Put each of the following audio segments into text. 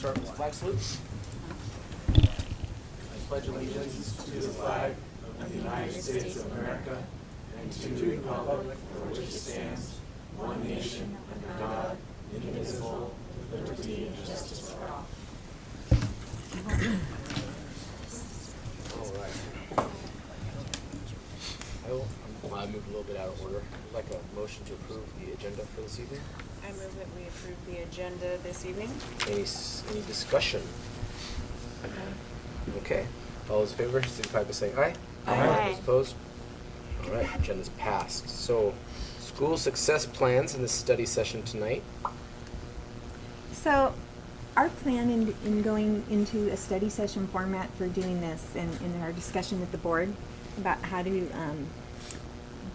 start with flag salute. I pledge allegiance to the flag of the United States of America and to the republic for which it stands, one nation, under God, indivisible, with liberty and justice for all. All right. I moved a little bit out of order. I'd like a motion to approve the agenda for this evening. I move that we approve the agenda this evening. Any discussion? Okay. All those in favor, signify by saying aye. Aye. Those opposed? All right, agenda's passed. So, school success plans in this study session tonight. So our plan in going into a study session format for doing this and in our discussion with the board about how to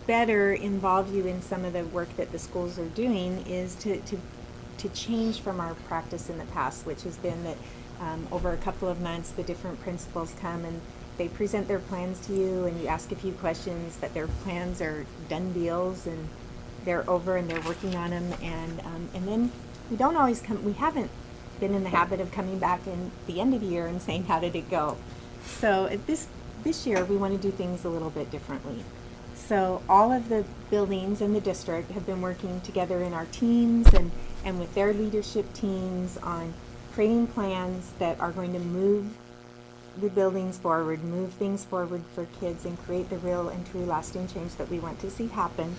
better involve you in some of the work that the schools are doing is to change from our practice in the past, which has been that over a couple of months the different principals come and they present their plans to you and you ask a few questions, but their plans are done deals and they're over and they're working on them, and then we don't always come, we haven't been in the habit of coming back in the end of the year and saying how did it go. So at this year we want to do things a little bit differently. So all of the buildings in the district have been working together in our teams and with their leadership teams on creating plans that are going to move the buildings forward, move things forward for kids and create the real and true lasting change that we want to see happen.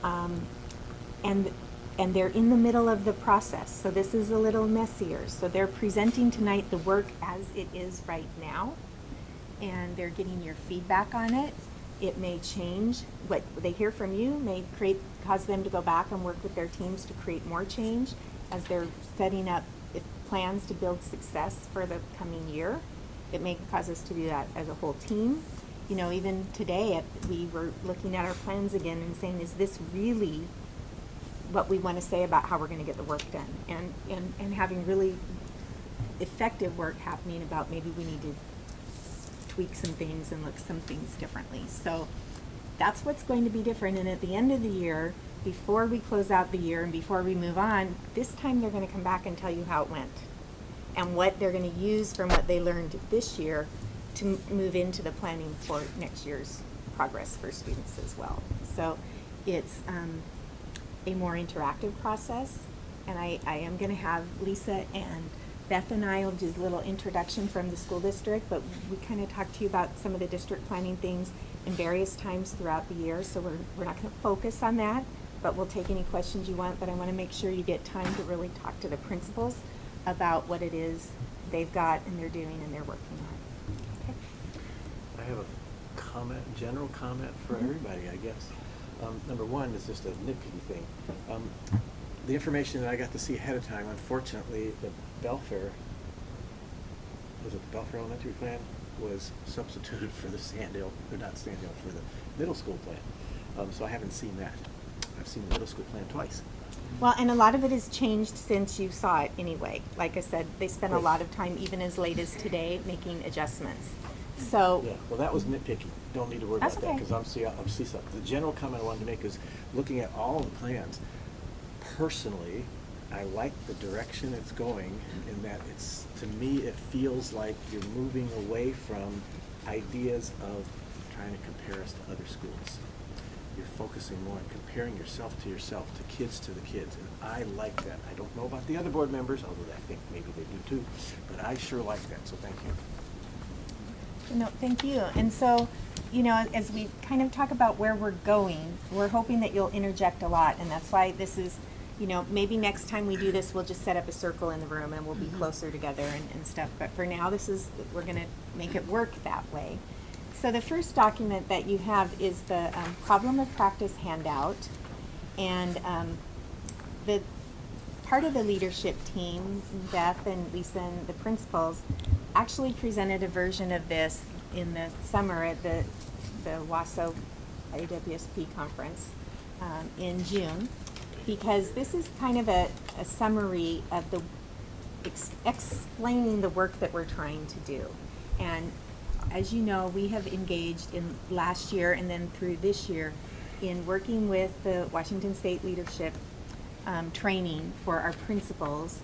And they're in the middle of the process, so this is a little messier. So they're presenting tonight the work as it is right now, and they're getting your feedback on it. It may change. What they hear from you may cause them to go back and work with their teams to create more change as they're setting up plans to build success for the coming year. It may cause us to do that as a whole team. You know, even today we were looking at our plans again and saying, is this really what we want to say about how we're going to get the work done? And having really effective work happening about maybe we need to tweak some things and look some things differently. So that's what's going to be different. And at the end of the year, before we close out the year and before we move on, this time they're going to come back and tell you how it went and what they're going to use from what they learned this year to move into the planning for next year's progress for students as well. So it's a more interactive process, and I am going to have Lisa and Beth and I will do a little introduction from the school district, but we kind of talked to you about some of the district planning things in various times throughout the year, so we're not going to focus on that, but we'll take any questions you want, but I want to make sure you get time to really talk to the principals about what it is they've got and they're doing and they're working on. Okay. I have a general comment for everybody, I guess. Number one is just a nitpicky thing. The information that I got to see ahead of time, unfortunately, the Belfair, was it the Belfair Elementary plan, was substituted for the Sandhill, or not Sandhill, for the middle school plan. So I haven't seen that. I've seen the middle school plan twice. Well, and a lot of it has changed since you saw it anyway. Like I said, they spent a lot of time, even as late as today, making adjustments. So yeah, well, that was nitpicky. Don't need to worry about that okay. because I'm see something. The general comment I wanted to make is looking at all the plans. Personally, I like the direction it's going in that it's, to me, it feels like you're moving away from ideas of trying to compare us to other schools. You're focusing more on comparing yourself, to kids to the kids, and I like that. I don't know about the other board members, although I think maybe they do too, but I sure like that, so thank you. No, thank you. And so, you know, as we kind of talk about where we're going, we're hoping that you'll interject a lot, and that's why this is, you know, maybe next time we do this, we'll just set up a circle in the room and we'll be closer together and stuff. But for now, we're going to make it work that way. So the first document that you have is the problem of practice handout, and the part of the leadership team, Beth and Lisa and the principals, actually presented a version of this in the summer at the WASO AWSP conference in June, because this is kind of a summary of the explaining the work that we're trying to do. And as you know, we have engaged in last year and then through this year in working with the Washington State leadership training for our principals.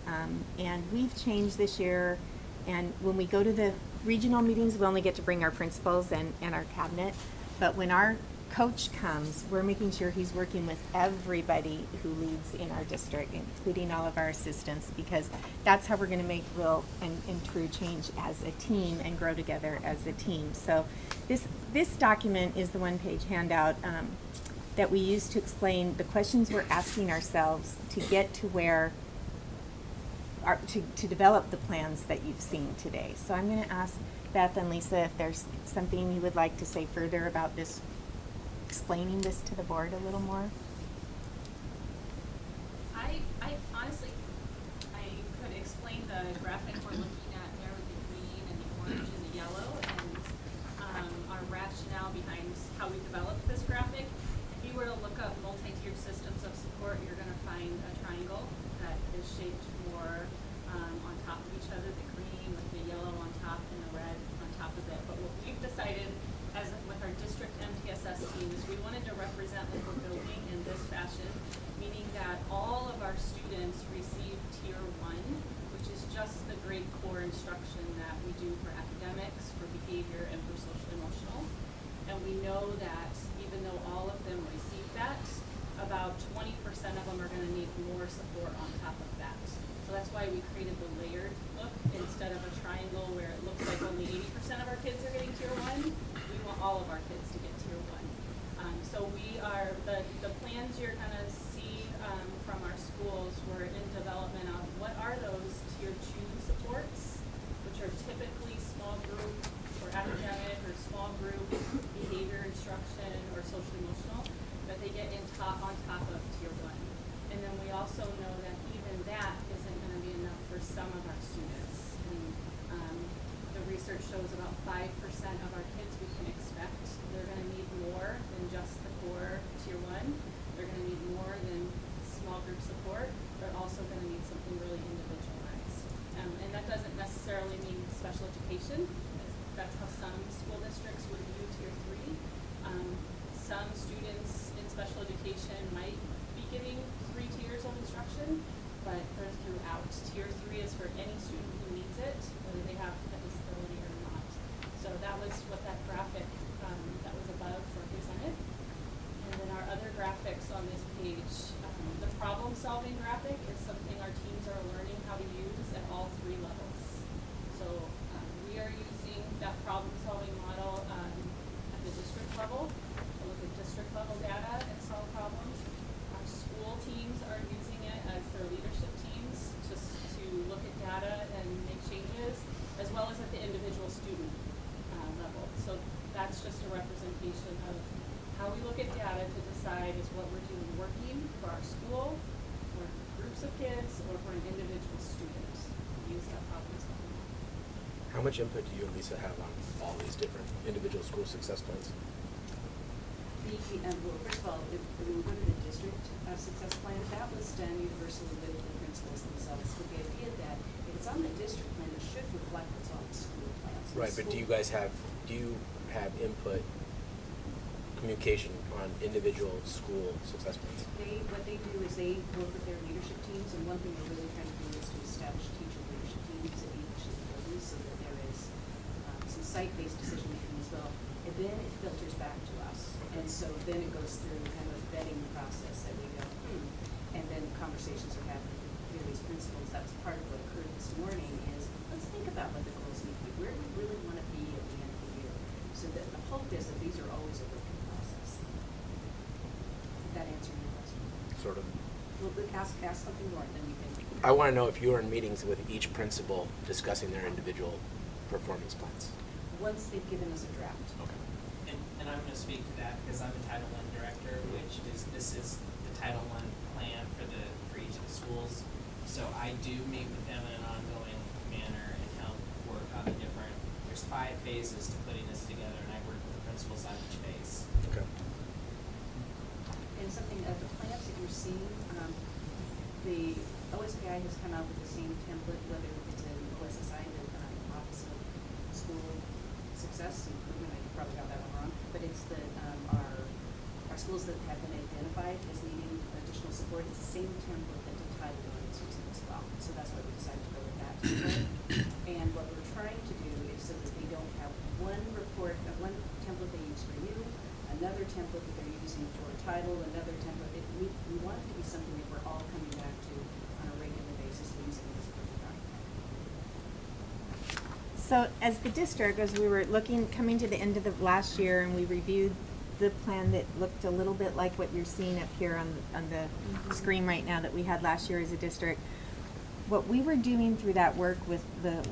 And we've changed this year, and when we go to the regional meetings, we only get to bring our principals and our cabinet. But when our coach comes, we're making sure he's working with everybody who leads in our district, including all of our assistants, because that's how we're going to make real and true change as a team and grow together as a team. So this document is the one-page handout that we use to explain the questions we're asking ourselves to get to where to develop the plans that you've seen today. So I'm going to ask Beth and Lisa if there's something you would like to say further about this, explaining this to the board a little more. I honestly, I could explain the graphic we're looking at there with the green and the orange and the yellow, and our rationale behind how we developed this graphic. If you were to look up multi-tiered systems of support, you're going to find a triangle that is shaped more on top of each other, the green with the yellow on top and the red on top of it. But what we've decided as with our district MTSS team is we wanted to represent what we're building in this fashion, meaning that all of our students receive Tier 1, which is just the grade core instruction that we do for academics, for behavior, and for social emotional. And we know that even though all of them receive that, about 20% of them are going to need more support on top of that. So that's why we created the layered look instead of a triangle where it looks like only 80% of our kids are getting Tier 1. We want all of our kids to get Tier 1. So we are, the plans you're going to see from our schools, we're in development of what are those Tier 2 supports, which are typically small group or academic or small group behavior instruction or social emotional, that they get on top of Tier 1. And then we also know that even that isn't going to be enough for some of our students. And the research shows about 5% of our kids we can expect they're going to need more than just the core Tier 1. They're going to need more than small group support. They're also going to need something really individualized. And that doesn't necessarily mean special education. That's how some school districts would view Tier 3. Some students in special education might be getting 3 tiers of instruction, but they're throughout. Tier 3 is for any student who needs it, whether they have a disability or not. So that was what that graphic that was above represented. And then our other graphics on this page, the problem-solving graphic is something our teams are learning how to use at all 3 levels. So we are using that problem-solving model at the district level. We'll look at district level data and solve problems. Our school teams are using it as their leadership teams just to look at data and make changes, as well as at the individual student level. So that's just a representation of how we look at data to decide is what we're doing working for our school, for groups of kids, or for an individual student. Use that problem solving. How much input do you and Lisa have on all these different individual school success plans? Well, first of all, when we go to the district success plan, that was done universally with the principals themselves, with the idea that if it's on the district plan, it should reflect what's on the school plan. So Right, but do you guys have input, communication on individual school success plans? What they do is they work with their leadership teams, and one thing they're really trying to do is to establish teacher leadership teams at each of the buildings so that there is some site-based decision making as well. And then it filters back to us. And so then it goes through kind of a vetting process that we go, and then conversations are happening with various principals. That was part of what occurred this morning is, let's think about what the goals need to be. Where do we really want to be at the end of the year? So that the hope is that these are always a working process. Did that answer your question? Sort of. Well, ask something more, then you can. I want to know if you are in meetings with each principal discussing their individual performance plans. Once they've given us a draft. Okay. And I'm going to speak to that because I'm the Title I director, which is this is the Title I plan for each of the schools. So I do meet with them in an ongoing manner and help work on the different. There's 5 phases to putting this together, and I work with the principals on each phase. Okay. And something of the plans that you're seeing, the OSPI has come out with the same template, whether it's an OSSI, the Office of School Success Improvement. I probably got that one wrong, but it's the our schools that have been identified as needing additional support. It's the same template that the Title I is using as well. So that's why we decided to go with that template. And what we're trying to do is so that they don't have one report, one template they use for you, another template that they're using for a title, another template. We want it to be something that we're all coming back to on a regular basis using this perfect document. So as the district, as we were coming to the end of the last year, and we reviewed the plan that looked a little bit like what you're seeing up here on the screen right now that we had last year as a district, what we were doing through that work with the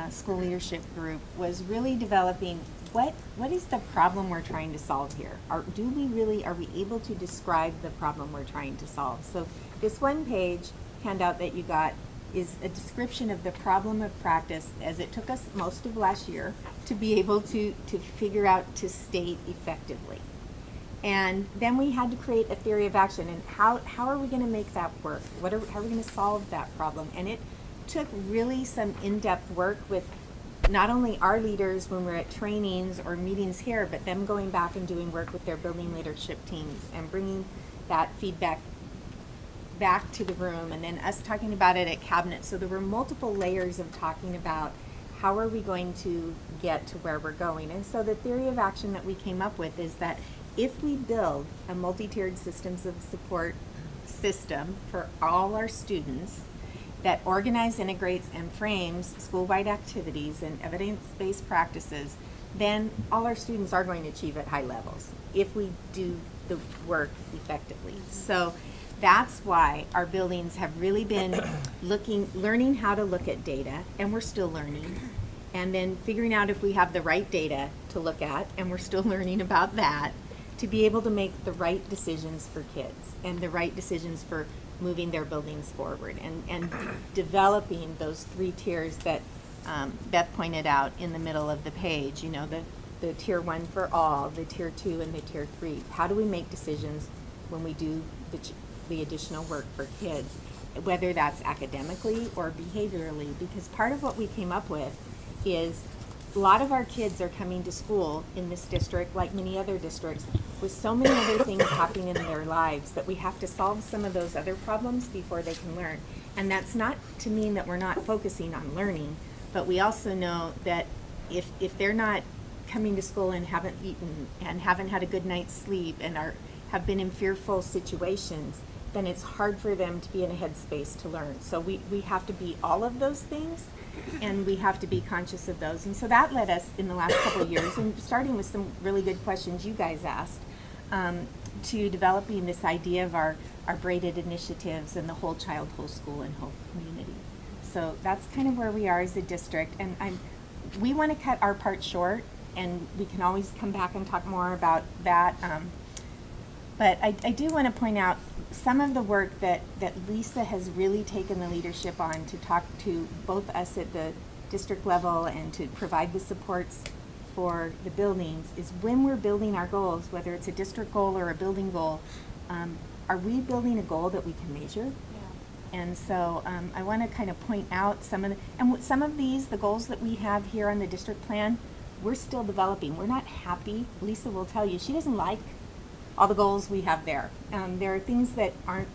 school leadership group was really developing what is the problem we're trying to solve here? Are we able to describe the problem we're trying to solve? So this one page handout that you got is a description of the problem of practice as it took us most of last year to be able to figure out to state effectively. And then we had to create a theory of action, and how are we going to make that work? How are we going to solve that problem? And it took really some in-depth work with not only our leaders when we're at trainings or meetings here, but them going back and doing work with their building leadership teams and bringing that feedback back to the room, and then us talking about it at cabinet. So there were multiple layers of talking about how are we going to get to where we're going. And so the theory of action that we came up with is that if we build a multi-tiered systems of support system for all our students that organizes, integrates, and frames school-wide activities and evidence-based practices, then all our students are going to achieve at high levels if we do the work effectively. So that's why our buildings have really been learning how to look at data, and we're still learning, and then figuring out if we have the right data to look at, and we're still learning about that, to be able to make the right decisions for kids and the right decisions for moving their buildings forward, and developing those 3 tiers that Beth pointed out in the middle of the page, you know, the tier 1 for all, the tier 2 and the tier 3. How do we make decisions when we do the additional work for kids, whether that's academically or behaviorally? Because part of what we came up with is a lot of our kids are coming to school in this district, like many other districts, with so many other things happening in their lives that we have to solve some of those other problems before they can learn. And that's not to mean that we're not focusing on learning, but we also know that if they're not coming to school and haven't eaten and haven't had a good night's sleep and have been in fearful situations, then it's hard for them to be in a headspace to learn. So we have to be all of those things, and we have to be conscious of those. And so that led us in the last couple of years, and starting with some really good questions you guys asked, to developing this idea of our braided initiatives and the whole child, whole school, and whole community. So that's kind of where we are as a district. And we want to cut our part short, and we can always come back and talk more about that. But I do want to point out some of the work that Lisa has really taken the leadership on to talk to both us at the district level and to provide the supports for the buildings is when we're building our goals, whether it's a district goal or a building goal, are we building a goal that we can measure? Yeah. And so I want to kind of point out some of these, the goals that we have here on the district plan, we're still developing. We're not happy. Lisa will tell you she doesn't like all the goals we have there. There are things that aren't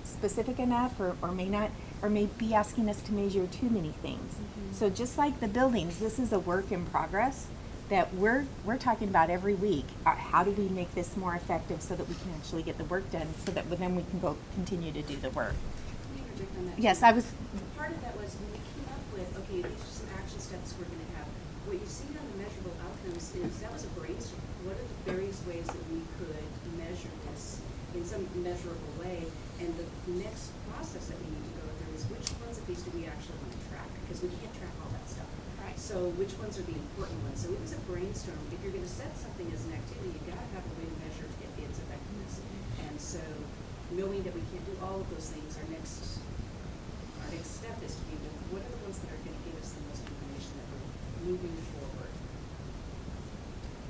specific enough or may be asking us to measure too many things. Mm-hmm. So just like the buildings, this is a work in progress that we're talking about every week. How do we make this more effective so that we can actually get the work done, so that then we can go continue to do the work? Can I interject on that? Yes, I was. Part of that was when we came up with, okay, these are some action steps we're going to have. What you see on the measurable outcomes is that was a brainstorm. What are the various ways that we could measure this in some measurable way? And the next process that we need to go through is which ones of these do we actually want to track? Because we can't track all that stuff. Right. So which ones are the important ones? So it was a brainstorm. If you're going to set something as an activity, you've got to have a way to measure its effectiveness. And so knowing that we can't do all of those things, our next step is to be, what are the ones that are going to give us the most information that we're moving forward?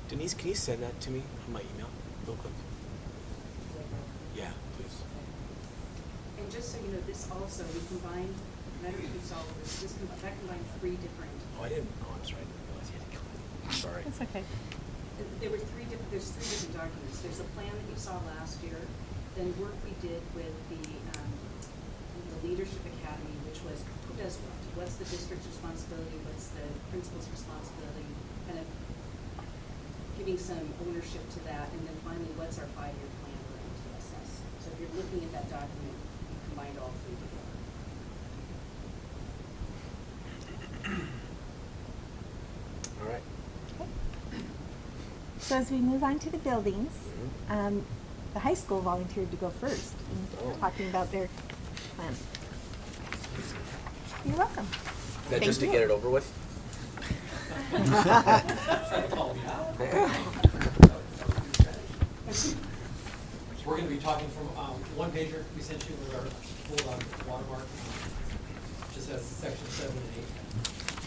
Denise, can you send that to me on my email real quick? Yeah, please. And just so you know, this also, we combined, I don't know if you saw this, that combined 3 different. Oh, I didn't. Oh, I'm sorry. I didn't realize you had to come. Sorry. That's okay. There's 3 different documents. There's a plan that you saw last year, then work we did with the Leadership Academy, which was who does what? What's the district's responsibility? What's the principal's responsibility? Kind of giving some ownership to that, and then finally, what's our 5-year plan for MTSS? So if you're looking at that document, you combined all three together. All right. So as we move on to the buildings, the high school volunteered to go first in talking about their plan. You're welcome. Is that Thank just to you. get it over with? Trying to call me out. We're going to be talking from one pager we sent you with our bulldog watermark. Just has section 7 and 8.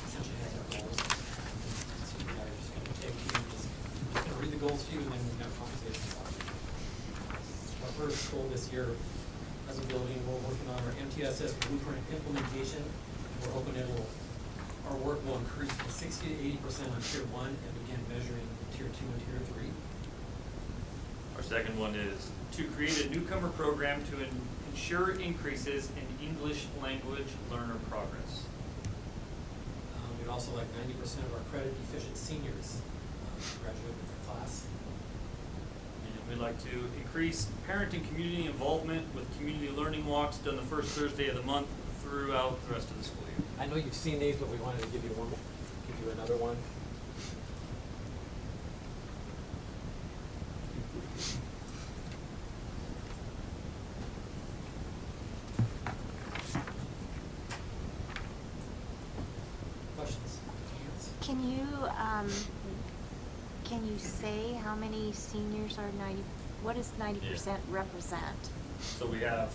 Essentially has our goals. So we are just going to take you, just going to read the goals to you, and then we're going to have a conversation about it. Our first goal this year as a building, we're working on our MTSS blueprint implementation. We're hoping our work will increase from 60 to 80% on tier 1 and begin measuring tier 2 and tier 3. Our second one is to create a newcomer program to ensure increases in English language learner progress. We'd also like 90% of our credit deficient seniors to graduate with their class. And we'd like to increase parent and community involvement with community learning walks done the first Thursday of the month throughout the rest of the school year. I know you've seen these, but we wanted to give you another one. Questions? Can you say how many seniors are 90, what does 90% represent? So we have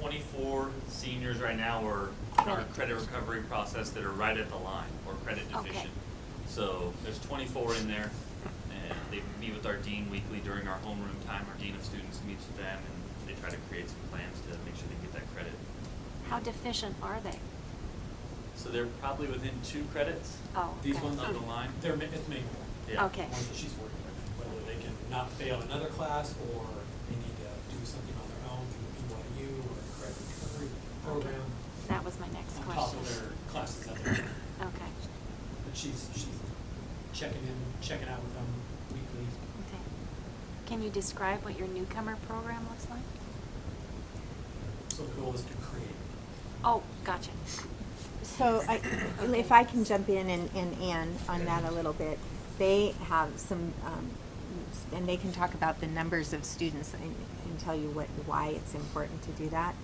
24 seniors right now who are in our credit recovery process that are right at the line or credit Okay. deficient. So there's 24 in there, and they meet with our dean weekly during our homeroom time. Our dean of students meets with them, and they try to create some plans to make sure they get that credit. How deficient are they? So they're probably within 2 credits Oh, These okay. ones of the line. it's manual. Yeah. Okay. Ones that she's working with, whether they can not fail another class or they need to do something on their own through the BYU or the credit recovery program. That was my next On top question. of their classes that they're doing. Okay, But she's checking out with them weekly. okay. Can you describe what your newcomer program looks like? So the goal is to create. Oh, gotcha. So if I can jump in and Ann on that a little bit, they have some, and they can talk about the numbers of students and tell you why it's important to do that.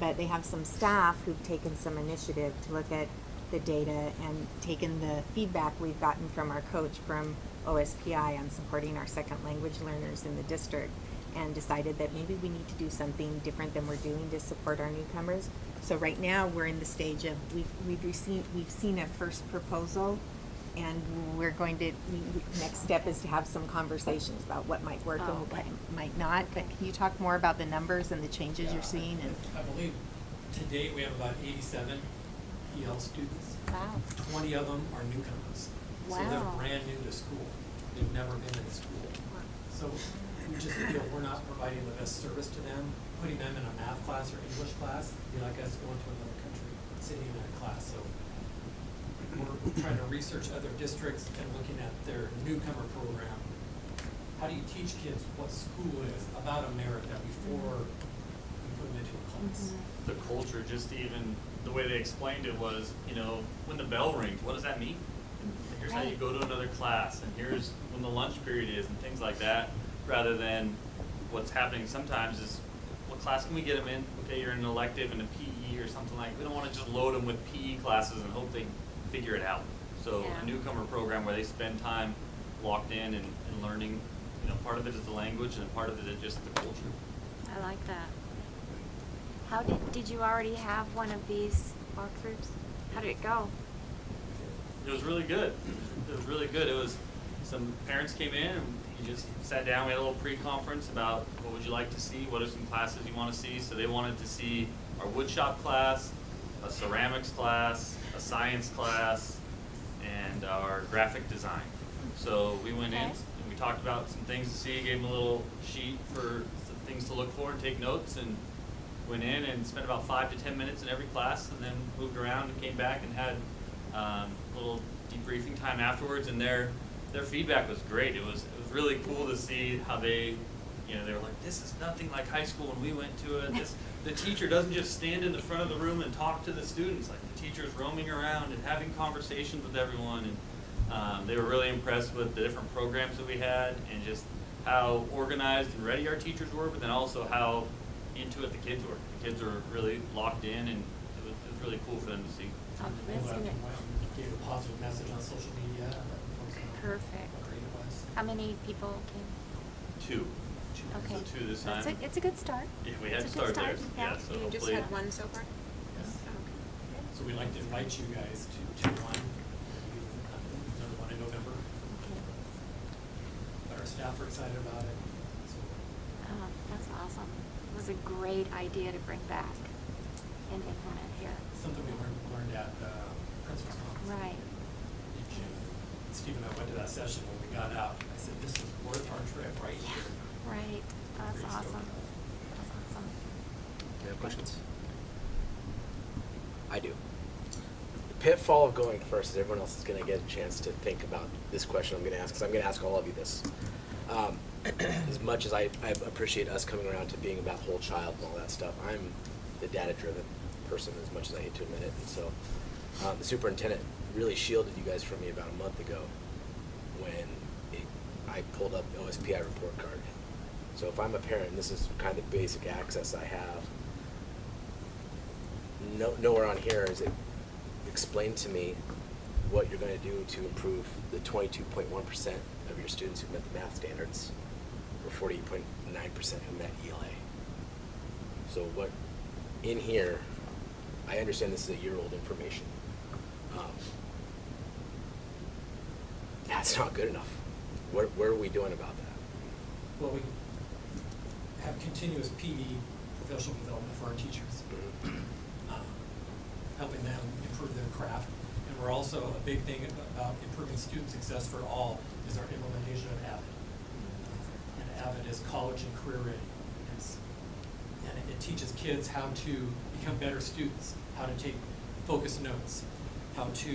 But they have some staff who've taken some initiative to look at the data and taken the feedback we've gotten from our coach from OSPI on supporting our second language learners in the district, and decided that maybe we need to do something different than we're doing to support our newcomers. So right now we're in the stage of we've seen a first proposal, and we're going to next step is to have some conversations about what might work and what might not. But can you talk more about the numbers and the changes you're seeing? And I believe to date we have about 87 EL students. Wow. 20 of them are newcomers. So they're Wow. brand new to school. They've never been in school. So we just feel we're not providing the best service to them. Putting them in a math class or English class, be like us going to another country, sitting in a class. So we're trying to research other districts and looking at their newcomer program. How do you teach kids what school is about America before you put them into a class? The culture, just even the way they explained it was, when the bell rings, what does that mean? And here's how you go to another class, and here's when the lunch period is, and things like that, rather than what's happening sometimes is, what class can we get them in? Okay, you're in an elective and a PE or something like, we don't want to just load them with PE classes and hope they figure it out. So Yeah. a newcomer program where they spend time locked in and learning, part of it is the language and part of it is just the culture. I like that. How did you already have one of these walkthroughs? How did it go? It was really good. It was really good. It was, some parents came in and we just sat down. We had a little pre-conference about what would you like to see, what are some classes you want to see. So they wanted to see our woodshop class, a ceramics class, a science class, and our graphic design. So we went in and we talked about some things to see, gave them a little sheet for things to look for and take notes, and went in and spent about 5 to 10 minutes in every class, and then moved around and came back and had a little debriefing time afterwards, and their feedback was great. It was really cool to see how they were like, this is nothing like high school when we went to it. The teacher doesn't just stand in the front of the room and talk to the students. Like, the teacher's roaming around and having conversations with everyone, and they were really impressed with the different programs that we had, and just how organized and ready our teachers were, but then also how into it the kids were. The kids were really locked in, and it was really cool for them to see. Oh, And that's then gonna- we gave a positive message on social media. and folks know Perfect. How great it was. How many people came? 2. Okay. So 2 this time. It's a good start. Yeah, we had It's to a good start there. Yeah. Yeah, so You just hopefully. had one so far? Yes. Oh, okay. So we'd like to invite you guys to one, another one in November. Okay. But our staff are excited about it. So Oh, that's awesome. It was a great idea to bring back and implement here. something we learned at principal's conference. Right. in June. Steve and I went to that session when we got out. I said, this is worth our trip right here. Right. That's Pretty stoked awesome. about it. That's awesome. You have questions? I do. The pitfall of going first is everyone else is going to get a chance to think about this question I'm going to ask, because I'm going to ask all of you this. As much as I appreciate us coming around to being about whole child and all that stuff, I'm the data-driven person, as much as I hate to admit it. And so the superintendent really shielded you guys from me about a month ago when I pulled up the OSPI report card. So if I'm a parent, and this is kind of the basic access I have, nowhere on here is it explained to me what you're going to do to improve the 22.1% of your students who met the math standards, or 48.9% who met ELA. So what in here, I understand this is a year-old information. That's not good enough. What are we doing about that? Well, we have continuous PD, professional development for our teachers, helping them improve their craft. And we're also, a big thing about improving student success for all is our implementation of AVID. And AVID is college and career ready. And it teaches kids how to become better students, how to take focused notes, how to,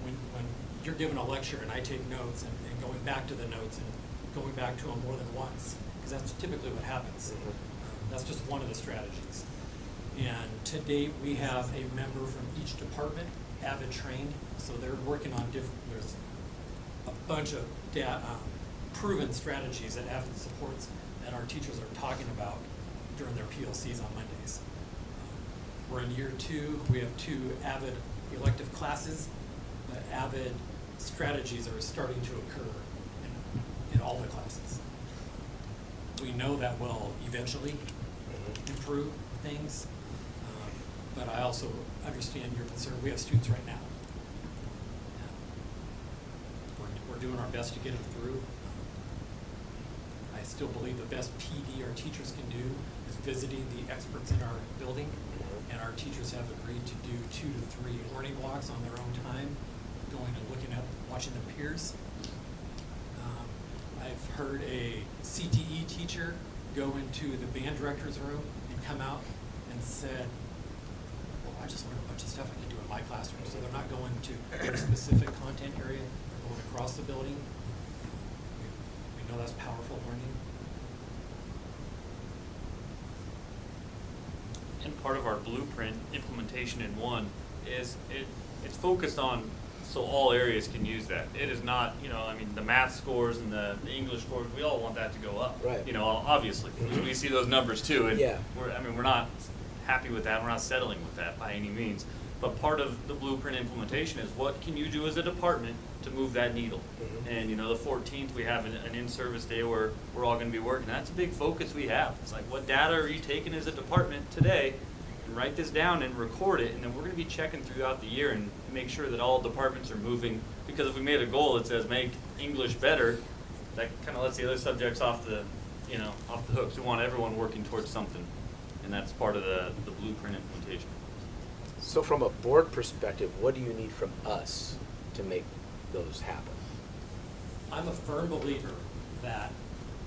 when you're given a lecture and I take notes and going back to the notes and going back to them more than once, because that's typically what happens. That's just one of the strategies. And to date, we have a member from each department, AVID trained, so they're working on there's a bunch of proven strategies that AVID supports that our teachers are talking about during their PLCs on Mondays. We're in year 2, we have 2 AVID elective classes, but AVID strategies are starting to occur in all the classes. We know that will eventually improve things, but I also understand your concern. We have students right now. We're doing our best to get them through. I still believe the best PD our teachers can do is visiting the experts in our building, and our teachers have agreed to do 2 to 3 learning blocks on their own time, going and looking at, watching their peers. I've heard a CTE teacher go into the band director's room and come out and said, well, I just learned a bunch of stuff I can do in my classroom. So they're not going to their specific content area, they're going across the building. We know that's powerful learning. And part of our blueprint implementation in one is it's focused on so all areas can use that. It is not, I mean, the math scores and the English scores, we all want that to go up. Right. Obviously. We see those numbers too. And Yeah. we're not happy with that. We're not settling with that by any means. But part of the blueprint implementation is what can you do as a department to move that needle? And the 14th we have an in-service day where we're all going to be working. That's a big focus we have. It's like, what data are you taking as a department today? And write this down and record it, and then we're going to be checking throughout the year and make sure that all departments are moving. Because if we made a goal that says make English better, that kind of lets the other subjects off the hooks. We want everyone working towards something, and that's part of the blueprint implementation. So from a board perspective, what do you need from us to make those happen? I'm a firm believer that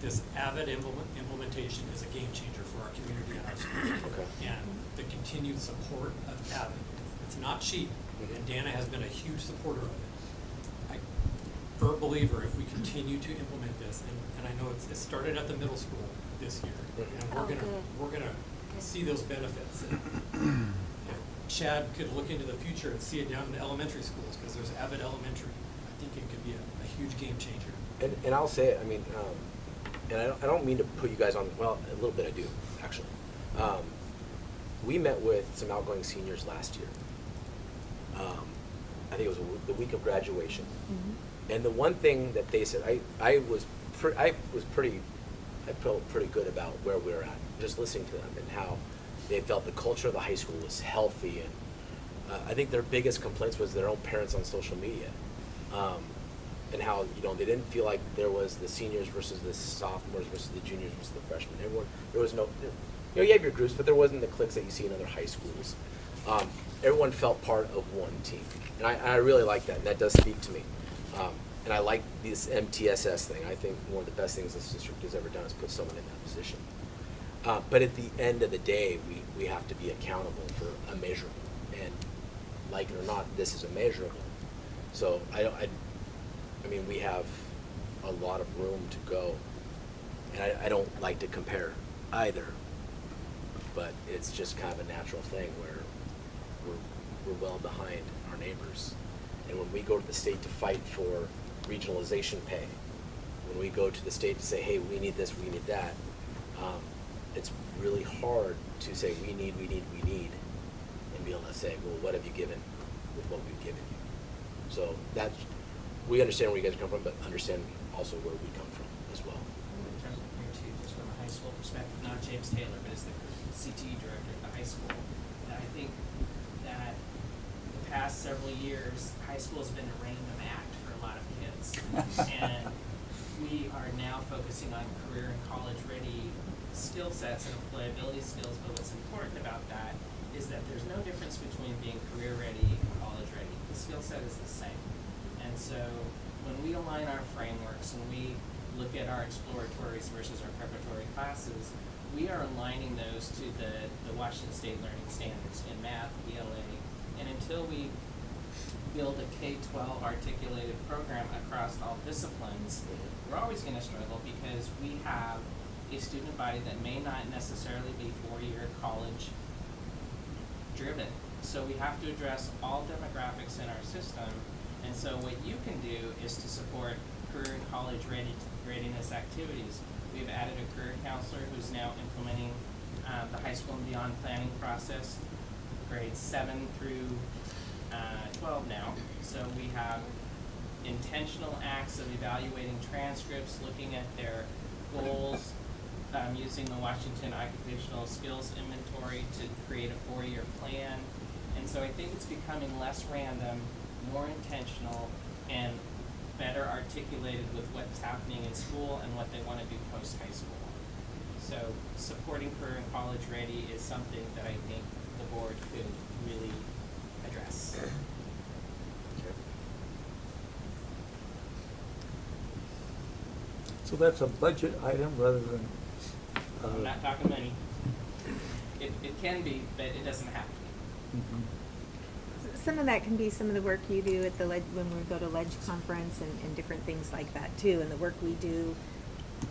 this Avid implementation is a game changer for our community and our school. Okay. And the continued support of Avid, it's not cheap, and Dana has been a huge supporter of it. I'm a firm believer if we continue to implement this, and I know it started at the middle school this year, and Oh, good. we're gonna see those benefits. And if Chad could look into the future and see it down in the elementary schools, because there's Avid Elementary, I think it could be a huge game changer. And I'll say it, I mean, and I don't mean to put you guys on, well, a little bit I do, actually. We met with some outgoing seniors last year. I think it was the week of graduation. And the one thing that they said, I felt pretty good about where we were at, just listening to them and how they felt the culture of the high school was healthy. And I think their biggest complaints was their own parents on social media. And how, you know, they didn't feel like there was the seniors versus the sophomores versus the juniors versus the freshmen. Everyone, there was no, you know, you have your groups, but there wasn't the cliques that you see in other high schools. Everyone felt part of one team. And I really like that, and that does speak to me. And I like this MTSS thing. I think one of the best things this district has ever done is put someone in that position. But at the end of the day, we have to be accountable for a measurable. And like it or not, this is a measurable. So I mean, we have a lot of room to go. And I don't like to compare either. But it's just kind of a natural thing where we're well behind our neighbors. And when we go to the state to fight for regionalization pay, when we go to the state to say, hey, we need this, we need that, it's really hard to say we need, and be able to say, well, what have you given with what we've given you? So that's, we understand where you guys come from, but understand also where we come from as well. In terms of here too, just from a high school perspective, not James Taylor, but as the CTE director at the high school, and I think that the past several years, high school has been a random act for a lot of kids. And we are now focusing on career and college ready skill sets and employability skills, but what's important about that is that there's no difference between being career ready and college ready. The skill set is the same. And so when we align our frameworks and we look at our exploratories versus our preparatory classes, we are aligning those to the Washington State Learning Standards in math, ELA, and until we build a K-12 articulated program across all disciplines, we're always going to struggle because we have a student body that may not necessarily be four-year college driven. So we have to address all demographics in our system. And so what you can do is to support career and college readiness activities. We've added a career counselor who's now implementing the high school and beyond planning process, grades 7 through 12 now. So we have intentional acts of evaluating transcripts, looking at their goals, using the Washington Occupational Skills Inventory to create a 4-year plan. And so I think it's becoming less random, more intentional, and better articulated with what's happening in school and what they want to do post-high school. So supporting career and college ready is something that I think the board could really address. So that's a budget item rather than. I'm not talking money. It can be, but it doesn't have to be. Some of that can be some of the work you do at the when we go to Ledge Conference and different things like that too, and the work we do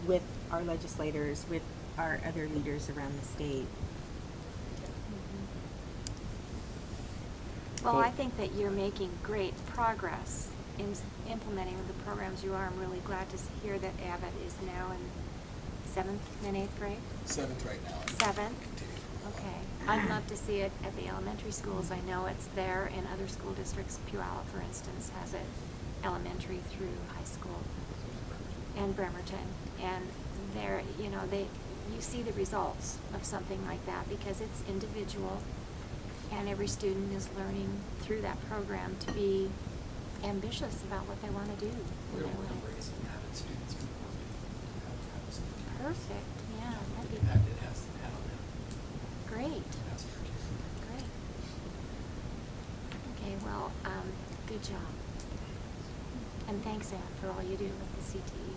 with our legislators, with our other leaders around the state. Well, I think that you're making great progress in implementing the programs you are. I'm really glad to hear that Avid is now in 7th and 8th grade? 7th right now. 7th? Okay. I'd love to see it at the elementary schools. I know it's there in other school districts. Puyallup, for instance, has it elementary through high school. And Bremerton. And there, you know, you see the results of something like that because it's individual and every student is learning through that program to be ambitious about what they want to do. We're going to bring some Avid students to work with Perfect, yeah. what impact it has had on them. Great. That's our case. Great. Okay, well, good job. And thanks, Ann, for all you do with the CTE.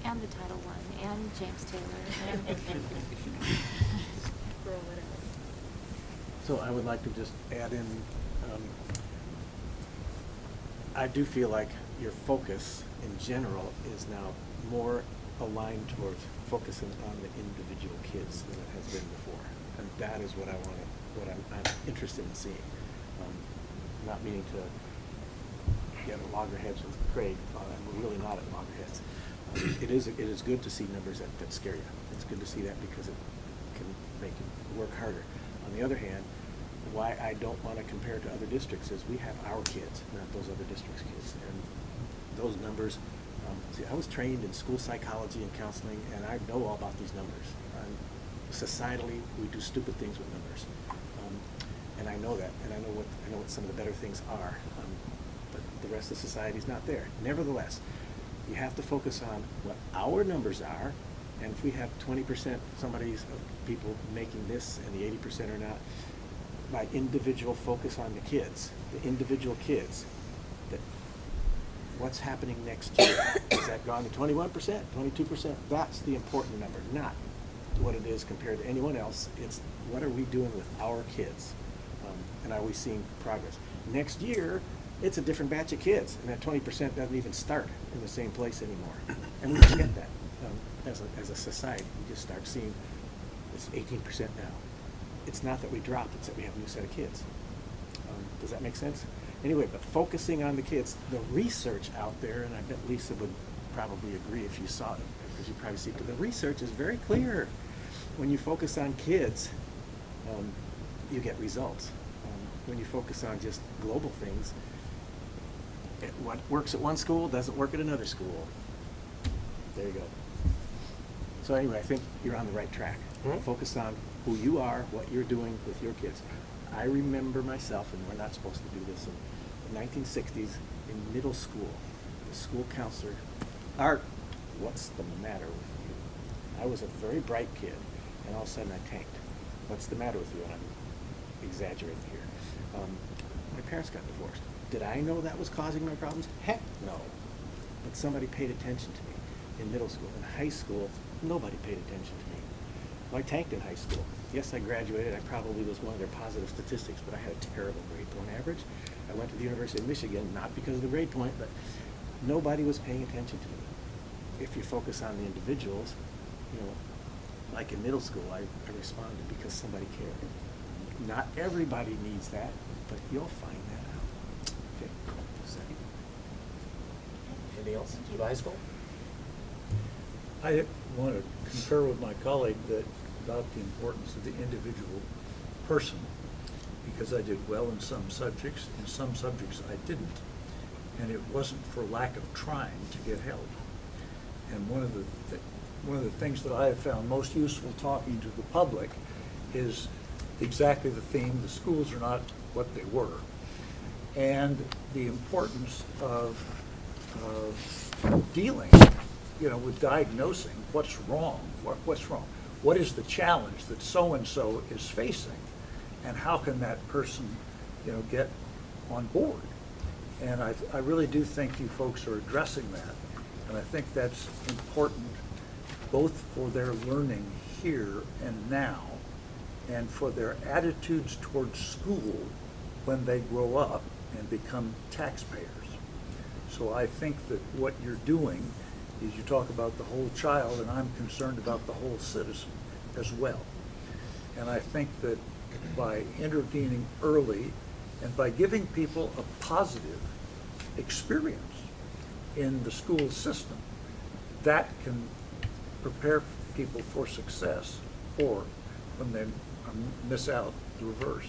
And the Title I, and James Taylor, and Roll it out. So I would like to just add in, I do feel like your focus in general is now more aligned towards focusing on the individual kids than it has been before. And that is what I want to, what I'm interested in seeing. Not meaning to get at loggerheads with Craig, we're really not at loggerheads. It is good to see numbers that scare you. It's good to see that because it can make you work harder. On the other hand, why I don't want to compare to other districts is we have our kids, not those other districts' kids. And those numbers, see, I was trained in school psychology and counseling, and I know all about these numbers. Societally, we do stupid things with numbers. And I know that, and I know what some of the better things are. But the rest of society is not there. Nevertheless, you have to focus on what our numbers are, and if we have 20% somebody's people making this and the 80% are not, by individual focus on the kids, the individual kids, that what's happening next year? Is that gone to 21%, 22%? That's the important number, not what it is compared to anyone else. It's what are we doing with our kids, and are we seeing progress? Next year, it's a different batch of kids, and that 20% doesn't even start in the same place anymore. And we forget that as a society. We just start seeing it's 18% now. It's not that we dropped, it's that we have a new set of kids. Does that make sense? Anyway, but focusing on the kids, the research out there, and I bet Lisa would probably agree if you saw it, because you probably see it, but the research is very clear. When you focus on kids, you get results. When you focus on just global things, what works at one school doesn't work at another school. There you go. So anyway, I think you're on the right track. Mm-hmm. Focus on who you are, what you're doing with your kids. I remember myself, and we're not supposed to do this, in the 1960s in middle school, the school counselor, Art, what's the matter with you? I was a very bright kid, and all of a sudden I tanked. What's the matter with you? And I'm exaggerating here. My parents got divorced. Did I know that was causing my problems? Heck no. But somebody paid attention to me in middle school. In high school, nobody paid attention to me. Well, I tanked in high school. Yes, I graduated. I probably was one of their positive statistics, but I had a terrible grade point average. I went to the University of Michigan, not because of the grade point, but nobody was paying attention to me. If you focus on the individuals, you know, like in middle school, I responded because somebody cared. Not everybody needs that, but you'll find that out. Okay, second. Anything else for the high school? I want to concur with my colleague that about the importance of the individual person, because I did well in some subjects, in some subjects I didn't. And it wasn't for lack of trying to get help. And one of the things that I have found most useful talking to the public is exactly the theme: the schools are not what they were, and the importance of dealing, you know, with diagnosing what's wrong. What's wrong? What is the challenge that so and so is facing, and how can that person, you know, get on board? And I really do think you folks are addressing that, and I think that's important both for their learning here and now, and for their attitudes towards school when they grow up and become taxpayers. So I think that what you're doing is you talk about the whole child, and I'm concerned about the whole citizen as well. And I think that by intervening early and by giving people a positive experience in the school system, that can prepare people for success, or when they miss out, the reverse.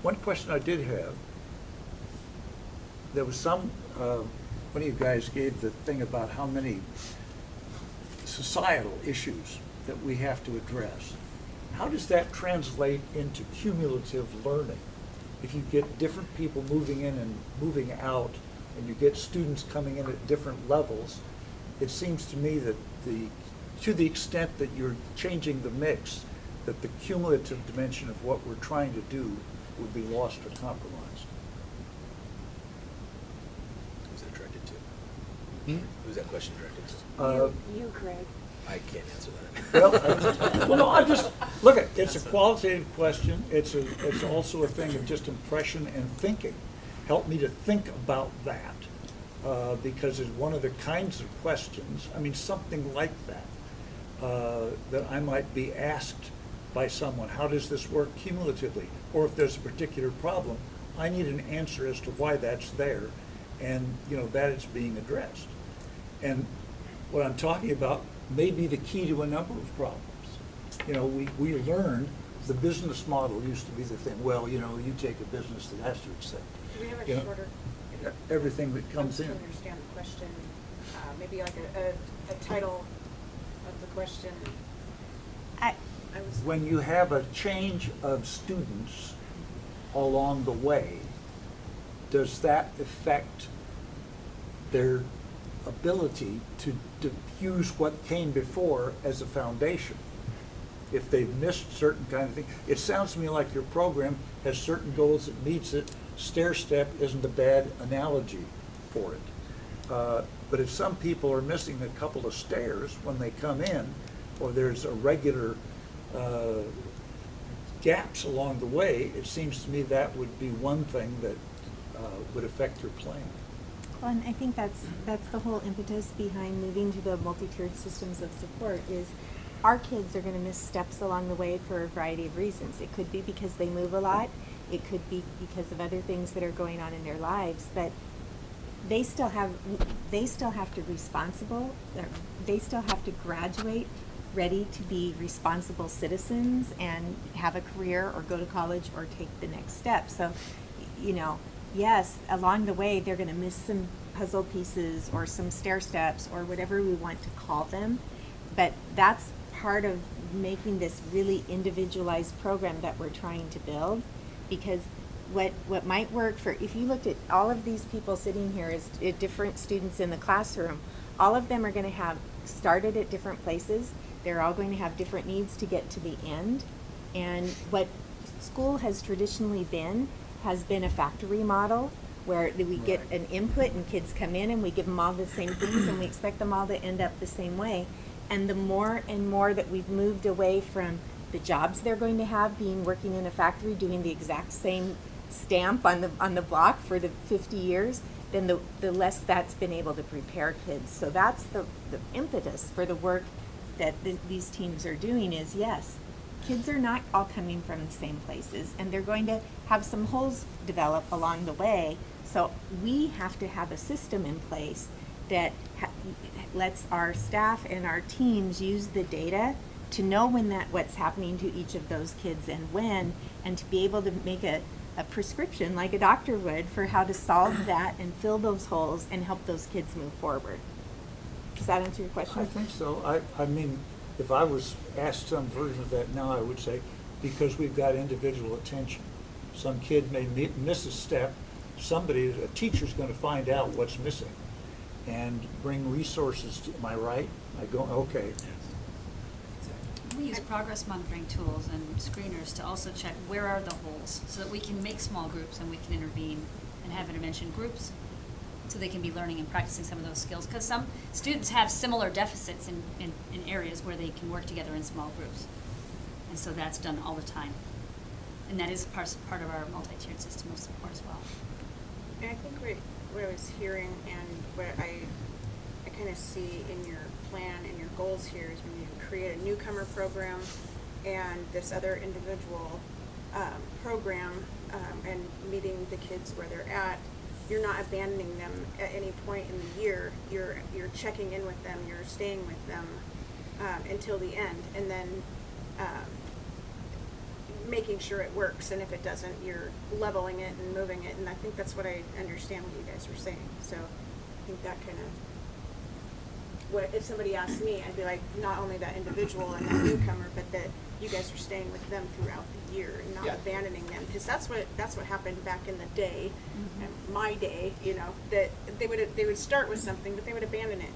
One question I did have, there was some, one of you guys gave the thing about how many societal issues that we have to address. How does that translate into cumulative learning? If you get different people moving in and moving out, and you get students coming in at different levels, it seems to me that to the extent that you're changing the mix, that the cumulative dimension of what we're trying to do would be lost or compromised. Who's that directed to? Who's that question directed to? You, Craig. I can't answer that. Well, no, I just, look, it's a qualitative question. It's also a thing of just impression and thinking. Help me to think about that, because it's one of the kinds of questions, I mean, something like that, that I might be asked by someone, how does this work cumulatively? Or if there's a particular problem, I need an answer as to why that's there, and, you know, that it's being addressed. And what I'm talking about may be the key to a number of problems. You know, we learned the business model used to be the thing. Well, you know, you take a business that has to accept, Do we have you a know, shorter? everything that comes in. To understand the question, maybe like a title of the question. I was. When you have a change of students along the way, does that affect their ability to use what came before as a foundation? If they've missed certain kind of thing, it sounds to me like your program has certain goals, it meets it. Stair step isn't a bad analogy for it. But if some people are missing a couple of stairs when they come in, or there's a regular gaps along the way, it seems to me that would be one thing that would affect your plan. Well, and I think that's the whole impetus behind moving to the multi-tiered systems of support is our kids are going to miss steps along the way for a variety of reasons. It could be because they move a lot. It could be because of other things that are going on in their lives, but they still have to they still have to graduate ready to be responsible citizens and have a career or go to college or take the next step. So, you know, yes, along the way they're going to miss some puzzle pieces or some stair steps or whatever we want to call them, but that's part of making this really individualized program that we're trying to build. Because what might work for, if you looked at all of these people sitting here as different students in the classroom, all of them are going to have started at different places. They're all going to have different needs to get to the end. And what school has traditionally been has been a factory model where we get an input and kids come in and we give them all the same things and we expect them all to end up the same way. And the more and more that we've moved away from the jobs they're going to have being working in a factory doing the exact same stamp on the block for the 50 years, then the less that's been able to prepare kids. So that's the impetus for the work that these teams are doing is, yes, kids are not all coming from the same places and they're going to have some holes develop along the way. So we have to have a system in place that lets our staff and our teams use the data to know what's happening to each of those kids and when, and to be able to make a prescription like a doctor would for how to solve that and fill those holes and help those kids move forward. Does that answer your question? I think so. I mean, if I was asked some version of that now, I would say, because we've got individual attention. Some kid may miss a step, a teacher's going to find out what's missing and bring resources to, am I right? I go, okay. We use progress monitoring tools and screeners to also check where are the holes so that we can make small groups and we can intervene and have intervention groups so they can be learning and practicing some of those skills. Because some students have similar deficits in areas where they can work together in small groups. And so that's done all the time. And that is part of our multi-tiered system of support as well. And I think what I was hearing and what I kind of see in your plan and your goals here is when you create a newcomer program and this other individual program and meeting the kids where they're at, you're not abandoning them at any point in the year. You're checking in with them, you're staying with them until the end, and then making sure it works, and if it doesn't, you're leveling it and moving it, and I think that's what I understand what you guys were saying. So I think that kind of, if somebody asked me, I'd be like, not only that individual and that newcomer, but that you guys are staying with them throughout the year and not abandoning them, because that's what happened back in the day, my day, you know, that they would start with something, but they would abandon it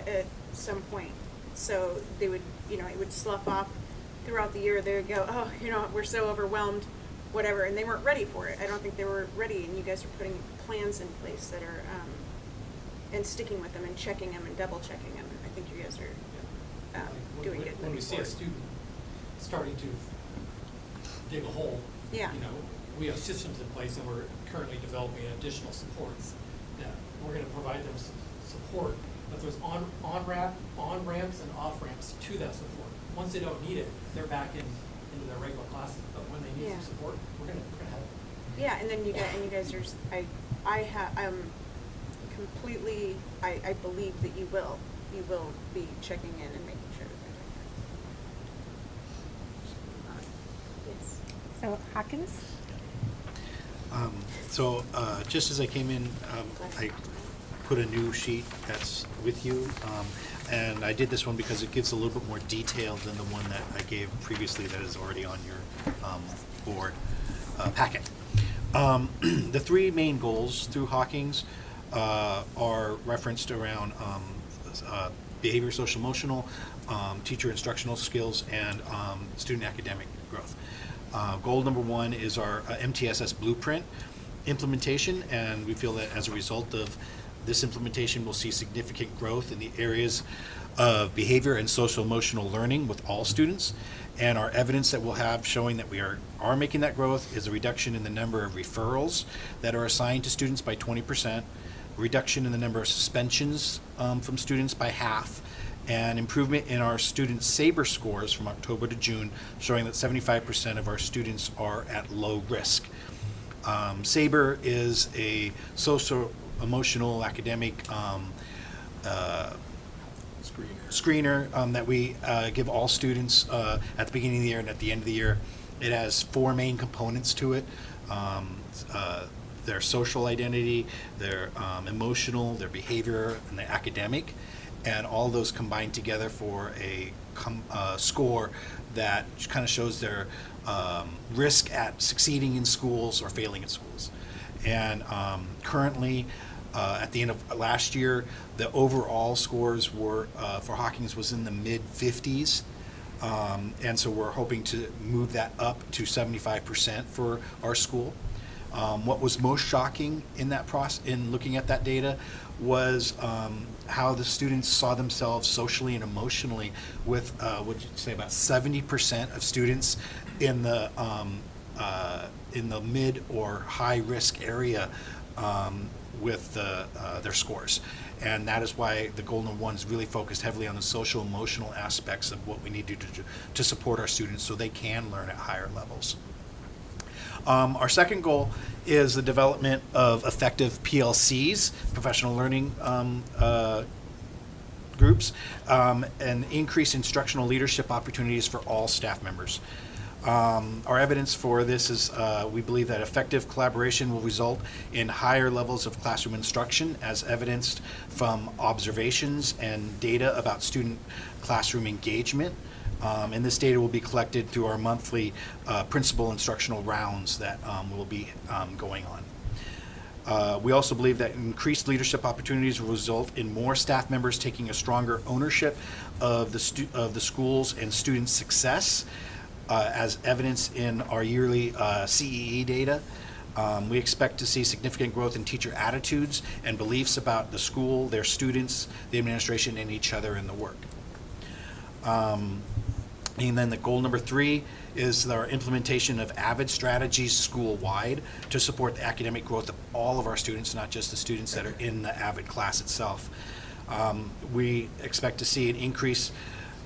at some point. So they would, you know, it would slough off throughout the year. They would go, oh, you know, we're so overwhelmed, whatever, and they weren't ready for it. I don't think they were ready, and you guys are putting plans in place that are and sticking with them and checking them and double checking them. I think you guys are doing good. When we see a student starting to dig a hole, Yeah. you know, we have systems in place, and we're currently developing additional supports that we're gonna provide them support, but there's on-ramps and off-ramps to that support. Once they don't need it, they're back into their regular classes, but when they need Yeah. some support, we're gonna help. Yeah, and then you guys are, I'm completely, I believe that you will be checking in and making sure that they're doing that. Yes. So Hawkins? Just as I came in, I put a new sheet that's with you, and I did this one because it gives a little bit more detail than the one that I gave previously that is already on your board packet. The three main goals through Hawkins are referenced around behavior, social emotional, teacher instructional skills, and student academic growth. Goal number one is our MTSS blueprint implementation, and we feel that as a result of this implementation, we'll see significant growth in the areas of behavior and social emotional learning with all students. And our evidence that we'll have showing that we are making that growth is a reduction in the number of referrals that are assigned to students by 20%, reduction in the number of suspensions from students by half, and improvement in our student SABRE scores from October to June, showing that 75% of our students are at low risk. SABRE is a social, emotional, academic screener that we give all students at the beginning of the year and at the end of the year. It has 4 main components to it. Their social identity, their emotional, their behavior, and their academic, and all those combined together for a score that kind of shows their risk at succeeding in schools or failing in schools. And currently, at the end of last year, the overall scores were for Hawkins was in the mid-50s. And so we're hoping to move that up to 75% for our school. What was most shocking in that process, in looking at that data, was how the students saw themselves socially and emotionally. With would you say about 70% of students in the mid or high risk area with their scores. And that is why the goal number one is really focused heavily on the social emotional aspects of what we need to support our students so they can learn at higher levels. Our second goal is the development of effective PLCs, professional learning groups, and increase instructional leadership opportunities for all staff members. Our evidence for this is we believe that effective collaboration will result in higher levels of classroom instruction, as evidenced from observations and data about student classroom engagement. And this data will be collected through our monthly principal instructional rounds that will be going on. We also believe that increased leadership opportunities will result in more staff members taking a stronger ownership of the schools and student success, as evidenced in our yearly CEE data. We expect to see significant growth in teacher attitudes and beliefs about the school, their students, the administration, and each other in the work. And then the goal number 3 is our implementation of AVID strategies school-wide to support the academic growth of all of our students, not just the students that are in the AVID class itself. We expect to see an increased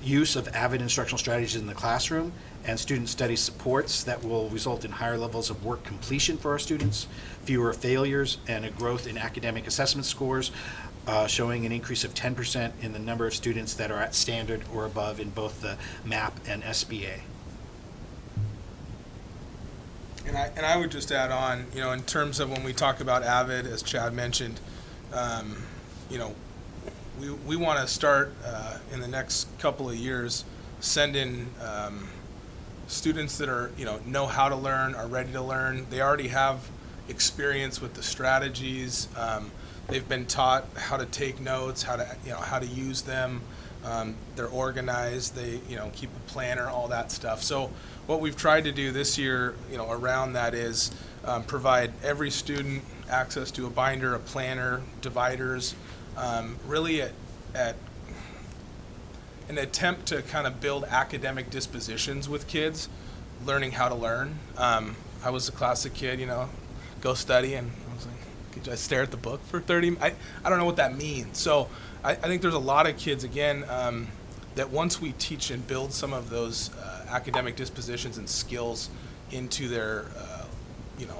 use of AVID instructional strategies in the classroom and student study supports that will result in higher levels of work completion for our students, fewer failures, and a growth in academic assessment scores, showing an increase of 10% in the number of students that are at standard or above in both the MAP and SBA. And I would just add on, you know, in terms of when we talk about AVID, as Chad mentioned, you know, we want to start in the next couple of years send in students that are, you know how to learn, are ready to learn. They already have experience with the strategies. They've been taught how to take notes, how to use them. They're organized. They, keep a planner, all that stuff. So what we've tried to do this year, around that is provide every student access to a binder, a planner, dividers, really at an attempt to kind of build academic dispositions with kids, learning how to learn. I was a classic kid, you know, go study, and I was like, could I stare at the book for 30 minutes? I don't know what that means. So I think there's a lot of kids, again, that once we teach and build some of those academic dispositions and skills into their,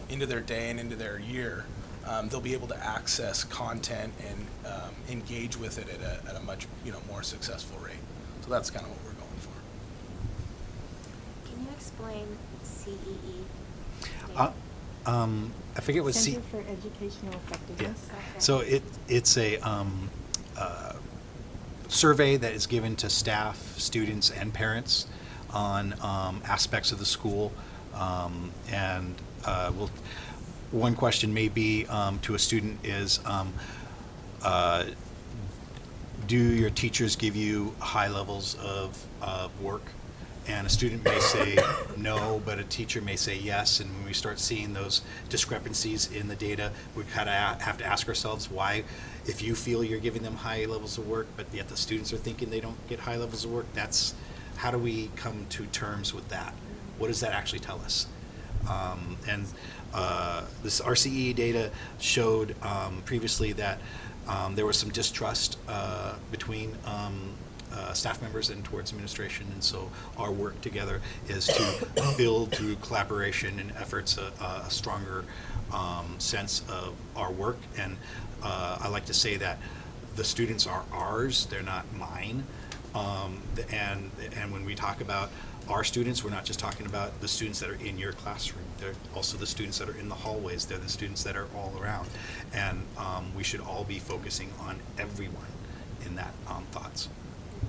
into their day and into their year, they'll be able to access content and engage with it at a much, more successful rate. So that's kind of what we're going for. Can you explain CEE? I forget what Center for Educational Effectiveness. Okay. So it's a survey that is given to staff, students, and parents on aspects of the school. One question may be to a student is, do your teachers give you high levels of work? And a student may say no, but a teacher may say yes. And when we start seeing those discrepancies in the data, we kind of have to ask ourselves why, if you feel you're giving them high levels of work, but yet the students are thinking they don't get high levels of work, how do we come to terms with that? What does that actually tell us? This RCE data showed previously that there was some distrust between staff members and towards administration, and so our work together is to build through collaboration and efforts a stronger sense of our work. And I like to say that the students are ours, they're not mine. And when we talk about our students, we're not just talking about the students that are in your classroom. They're also the students that are in the hallways. They're the students that are all around. And we should all be focusing on everyone in that thoughts.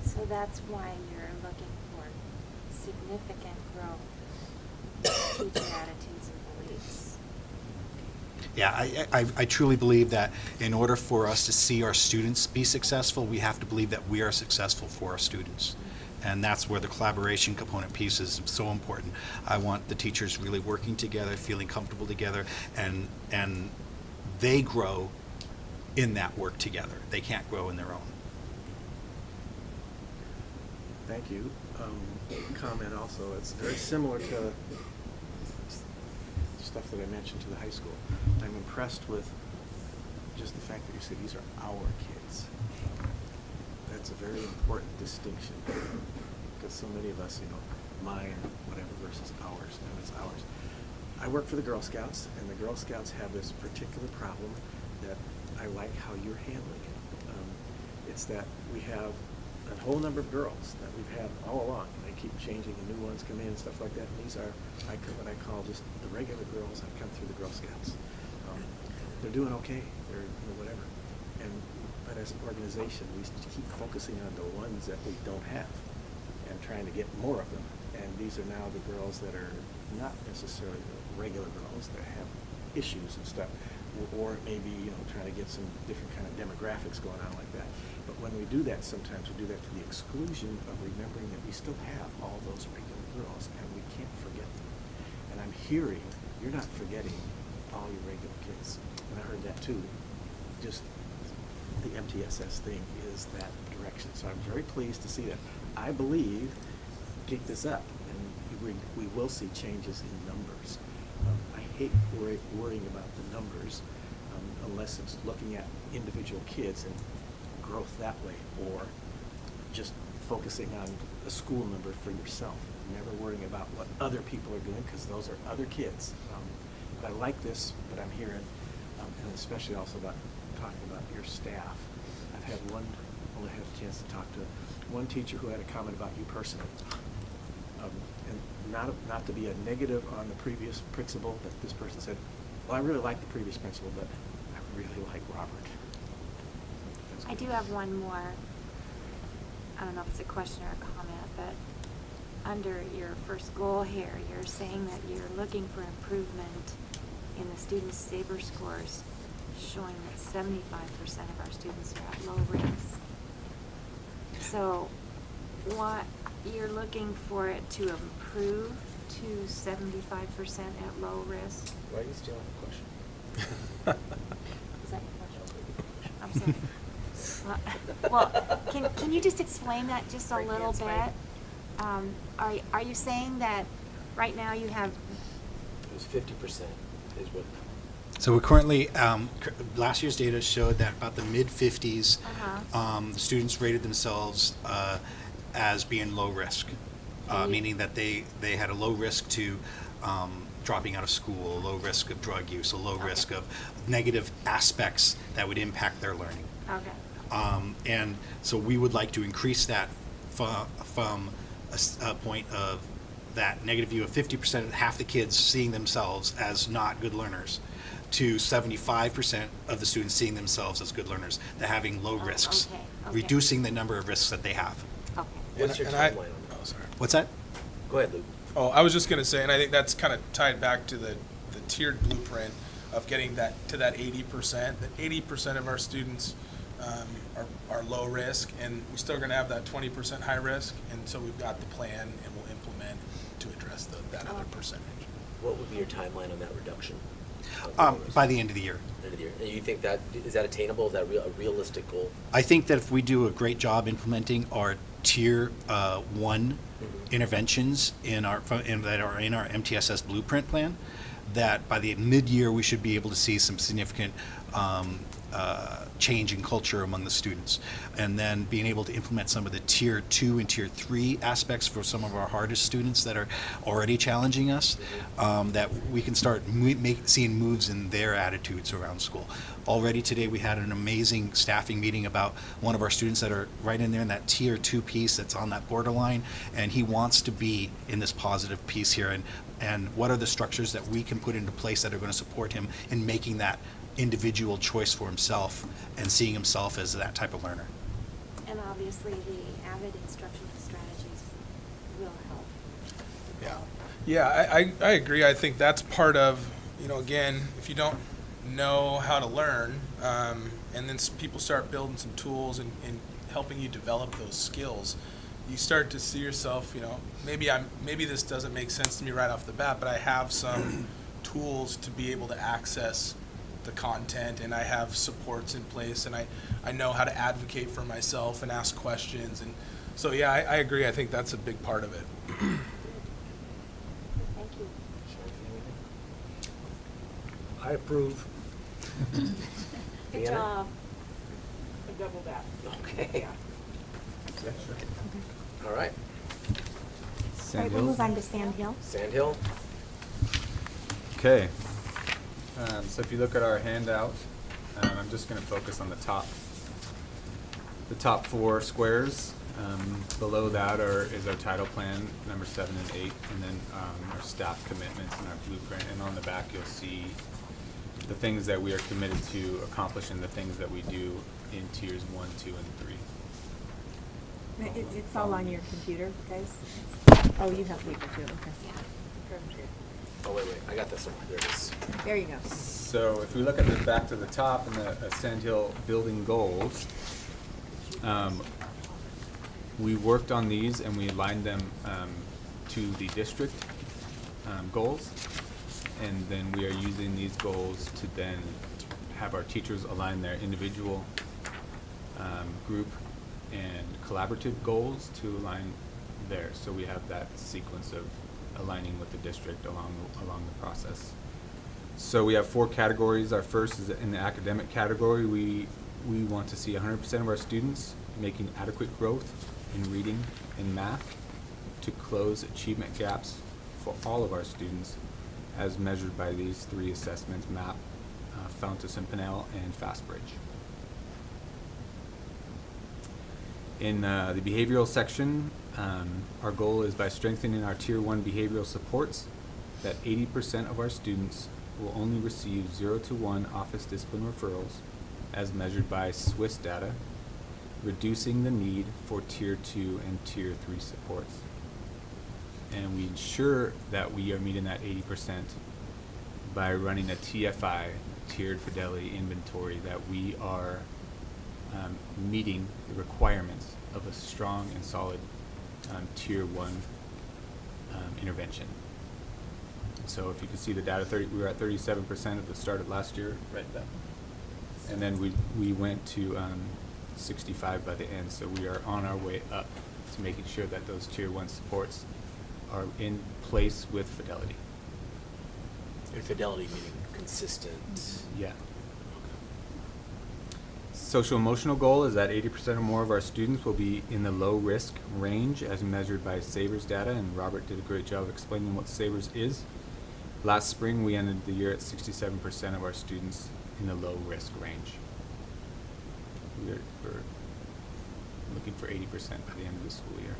So that's why you're looking for significant growth in teacher attitudes and beliefs. Yeah, I truly believe that in order for us to see our students be successful, we have to believe that we are successful for our students. And that's where the collaboration component piece is so important. I want the teachers really working together, feeling comfortable together, and they grow in that work together. They can't grow in their own. Thank you. Comment also, it's very similar to stuff that I mentioned to the high school. I'm impressed with just the fact that you said these are our kids. That's a very important distinction, because so many of us, mine, whatever, versus ours. No, it's ours. I work for the Girl Scouts, and the Girl Scouts have this particular problem that I like how you're handling it. It's that we have a whole number of girls that we've had all along. They keep changing, and new ones come in and stuff like that. And these are what I call just the regular girls that come through the Girl Scouts. They're doing okay. They're whatever. But as an organization, we keep focusing on the ones that we don't have and trying to get more of them. And these are now the girls that are not necessarily the regular girls that have issues and stuff, or maybe trying to get some different kind of demographics going on like that. But when we do that, sometimes we do that to the exclusion of remembering that we still have all those regular girls, and we can't forget them. And I'm hearing you're not forgetting all your regular kids, and I heard that too. Just the MTSS thing is that direction. So I'm very pleased to see that. I believe, pick this up, and we will see changes in numbers. I hate worrying about the numbers unless it's looking at individual kids and growth that way, or just focusing on a school number for yourself, never worrying about what other people are doing, because those are other kids. But I like this, but I'm hearing, and especially also about talking about your staff. I've had only had a chance to talk to one teacher who had a comment about you personally. And not to be a negative on the previous principal, but this person said, well, I really like the previous principal, but I really like Robert. I do have one more, I don't know if it's a question or a comment, but under your first goal here, you're saying that you're looking for improvement in the students' SABRE scores, showing that 75% of our students are at low risk. So what, you're looking for it to improve to 75% at low risk? Why are you stealing the question? Is that your question? I'm sorry. Well, can you just explain that just a Right, little that's bit? fine. Are you saying that right now you have, It was 50% is what. So we're currently, last year's data showed that about the mid-50s, the students rated themselves as being low risk, meaning that they had a low risk to dropping out of school, a low risk of drug use, a low risk of negative aspects that would impact their learning. okay, And so we would like to increase that from a point of that negative view of 50% of half the kids seeing themselves as not good learners to 75% of the students seeing themselves as good learners, they're having low risks, okay. reducing the number of risks that they have. okay. What's your And timeline on that? Oh, sorry. What's that? Go ahead, Luke. Oh, I was just going to say, and I think that's kind of tied back to the tiered blueprint of getting that to that 80%. That 80% of our students are low risk, and we're still going to have that 20% high risk. And so we've got the plan, and we'll implement to address that other percentage. What would be your timeline on that reduction? By the end of the year. End of the year. And you think that is that attainable? Is that a realistic goal? I think that if we do a great job implementing our tier 1 interventions that are in our MTSS blueprint plan, that by the mid-year we should be able to see some significant change in culture among the students, and then being able to implement some of the tier 2 and tier 3 aspects for some of our hardest students that are already challenging us, that we can start seeing moves in their attitudes around school. Already today we had an amazing staffing meeting about one of our students that are right in there in that tier 2 piece that's on that borderline, and he wants to be in this positive piece here, and what are the structures that we can put into place that are going to support him in making that individual choice for himself and seeing himself as that type of learner. And obviously the AVID instructional strategies will help. Yeah, I agree. I think that's part of, again, if you don't know how to learn, and then people start building some tools and helping you develop those skills, you start to see yourself, maybe this doesn't make sense to me right off the bat, but I have some tools to be able to access the content, and I have supports in place, and I know how to advocate for myself and ask questions. And so, yeah, I agree. I think that's a big part of it. Thank you. I approve. Good job. I double that. Okay. All right. All right, we'll move on to Sand Hill. Sand Hill. Okay. So if you look at our handout, I'm just going to focus on the top 4 squares. Below that is our title plan, number 7 and 8, and then our staff commitments and our blueprint. And on the back, you'll see the things that we are committed to accomplish and the things that we do in tiers 1, 2, and 3. It's all on your computer, guys. Oh, you have paper too, okay. Yeah. Oh, wait. I got this one. There it is. There you go. So if we look at the back to the top and the Sand Hill building goals, we worked on these and we aligned them to the district goals, and then we are using these goals to then have our teachers align their individual group and collaborative goals to align there. So we have that sequence of aligning with the district along the process. So we have 4 categories. Our first is in the academic category. We want to see 100% of our students making adequate growth in reading and math to close achievement gaps for all of our students as measured by these 3 assessments, MAP, Fountas and Pinnell, and FastBridge. In the behavioral section, our goal is by strengthening our Tier 1 behavioral supports that 80% of our students will only receive 0 to 1 office discipline referrals as measured by SWIS data, reducing the need for Tier 2 and Tier 3 supports. And we ensure that we are meeting that 80% by running a TFI, Tiered Fidelity Inventory, that we are meeting the requirements of a strong and solid Tier 1 intervention. So if you can see the data, we were at 37% at the start of last year, right? And then we went to 65 by the end. So we are on our way up to making sure that those tier 1 supports are in place with Fidelity. And fidelity meaning consistent. Yeah. Social emotional goal is that 80% or more of our students will be in the low risk range as measured by SABRS data, and Robert did a great job explaining what SABRS is. Last spring we ended the year at 67% of our students in the low risk range. We're looking for 80% by the end of the school year.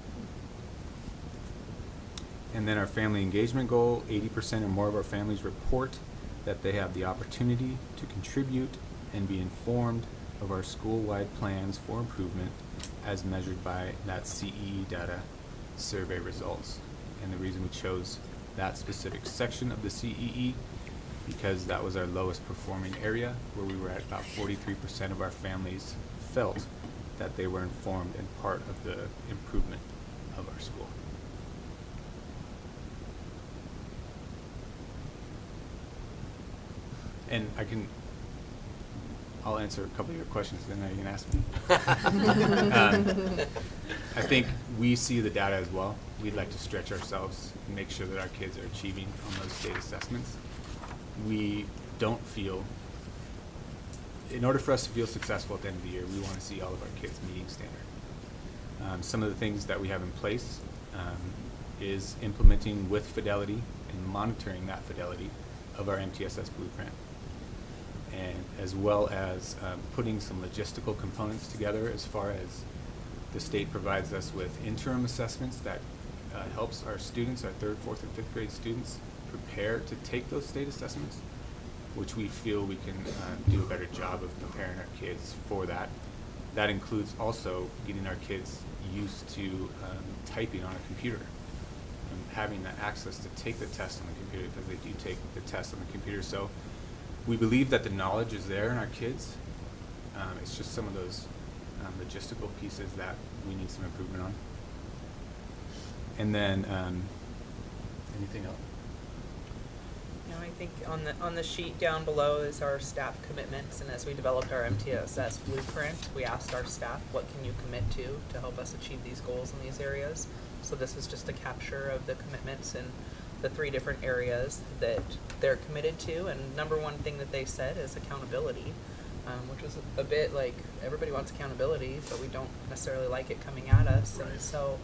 And then our family engagement goal, 80% or more of our families report that they have the opportunity to contribute and be informed of our school-wide plans for improvement as measured by that CEE data survey results. And the reason we chose that specific section of the CEE because that was our lowest performing area, where we were at about 43% of our families felt that they were informed and part of the improvement of our school. And I'll answer a couple of your questions, then now you can ask me. I think we see the data as well. We'd like to stretch ourselves and make sure that our kids are achieving on those state assessments. We don't feel, in order for us to feel successful at the end of the year, we want to see all of our kids meeting standard. Some of the things that we have in place is implementing with Fidelity and monitoring that fidelity of our MTSS blueprint, and as well as putting some logistical components together as far as the state provides us with interim assessments that helps our students, our 3rd, 4th, and 5th grade students prepare to take those state assessments, which we feel we can do a better job of preparing our kids for that. That includes also getting our kids used to typing on a computer and having that access to take the test on the computer, because they do take the test on the computer. So we believe that the knowledge is there in our kids. It's just some of those logistical pieces that we need some improvement on. And then anything else? No, I think on the sheet down below is our staff commitments, and as we developed our MTSS blueprint, we asked our staff, what can you commit to help us achieve these goals in these areas? So this is just a capture of the commitments in the 3 different areas that they're committed to, and number one thing that they said is accountability, which was a bit like, everybody wants accountability, but we don't necessarily like it coming at us. Right. And so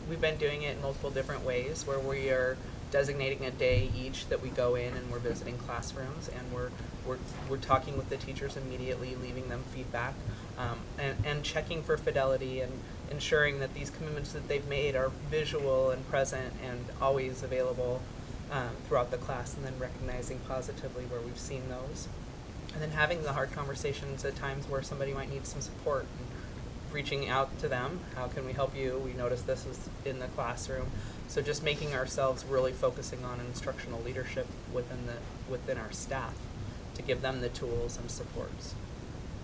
we've been doing it in multiple different ways, where we are designating a day each that we go in and we're visiting classrooms, and we're talking with the teachers immediately, leaving them feedback, and checking for fidelity and ensuring that these commitments that they've made are visual and present and always available throughout the class, and then recognizing positively where we've seen those. And then having the hard conversations at times where somebody might need some support, and reaching out to them, how can we help you? We noticed this was in the classroom. So just making ourselves really focusing on instructional leadership within our staff to give them the tools and supports.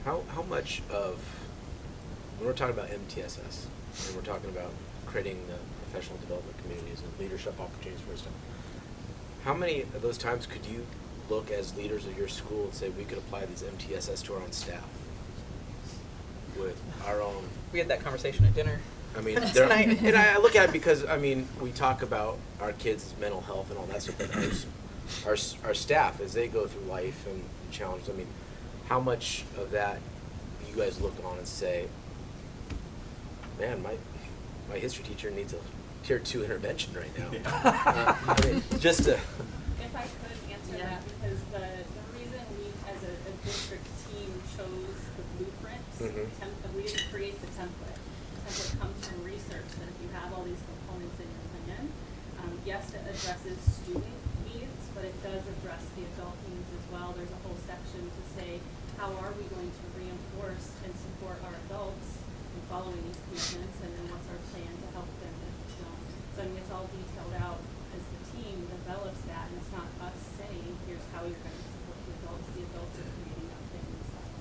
How much of, when we're talking about MTSS, and we're talking about creating the professional development communities and leadership opportunities for stuff, how many of those times could you look as leaders of your school and say, we could apply these MTSS to our own staff with our own? We had that conversation at dinner. I mean, and I look at it because, I mean, we talk about our kids' mental health and all that stuff, but our staff, as they go through life and challenges, I mean, how much of that you guys look on and say, man, my history teacher needs a tier 2 intervention right now. I mean, just to... If I could answer that, because the reason we, as a district team, chose the blueprint, we didn't create the template. The template comes from research, that if you have all these components in your plan, yes, it addresses student needs, but it does address the adult needs as well. There's a whole section to say, how are we going to reinforce and support our adults in following these commitments, and then what's our plan to help them if we don't. So I mean, it's all detailed out as the team develops that, and it's not us saying, here's how you're going to support the adults. The adults are creating that thing themselves.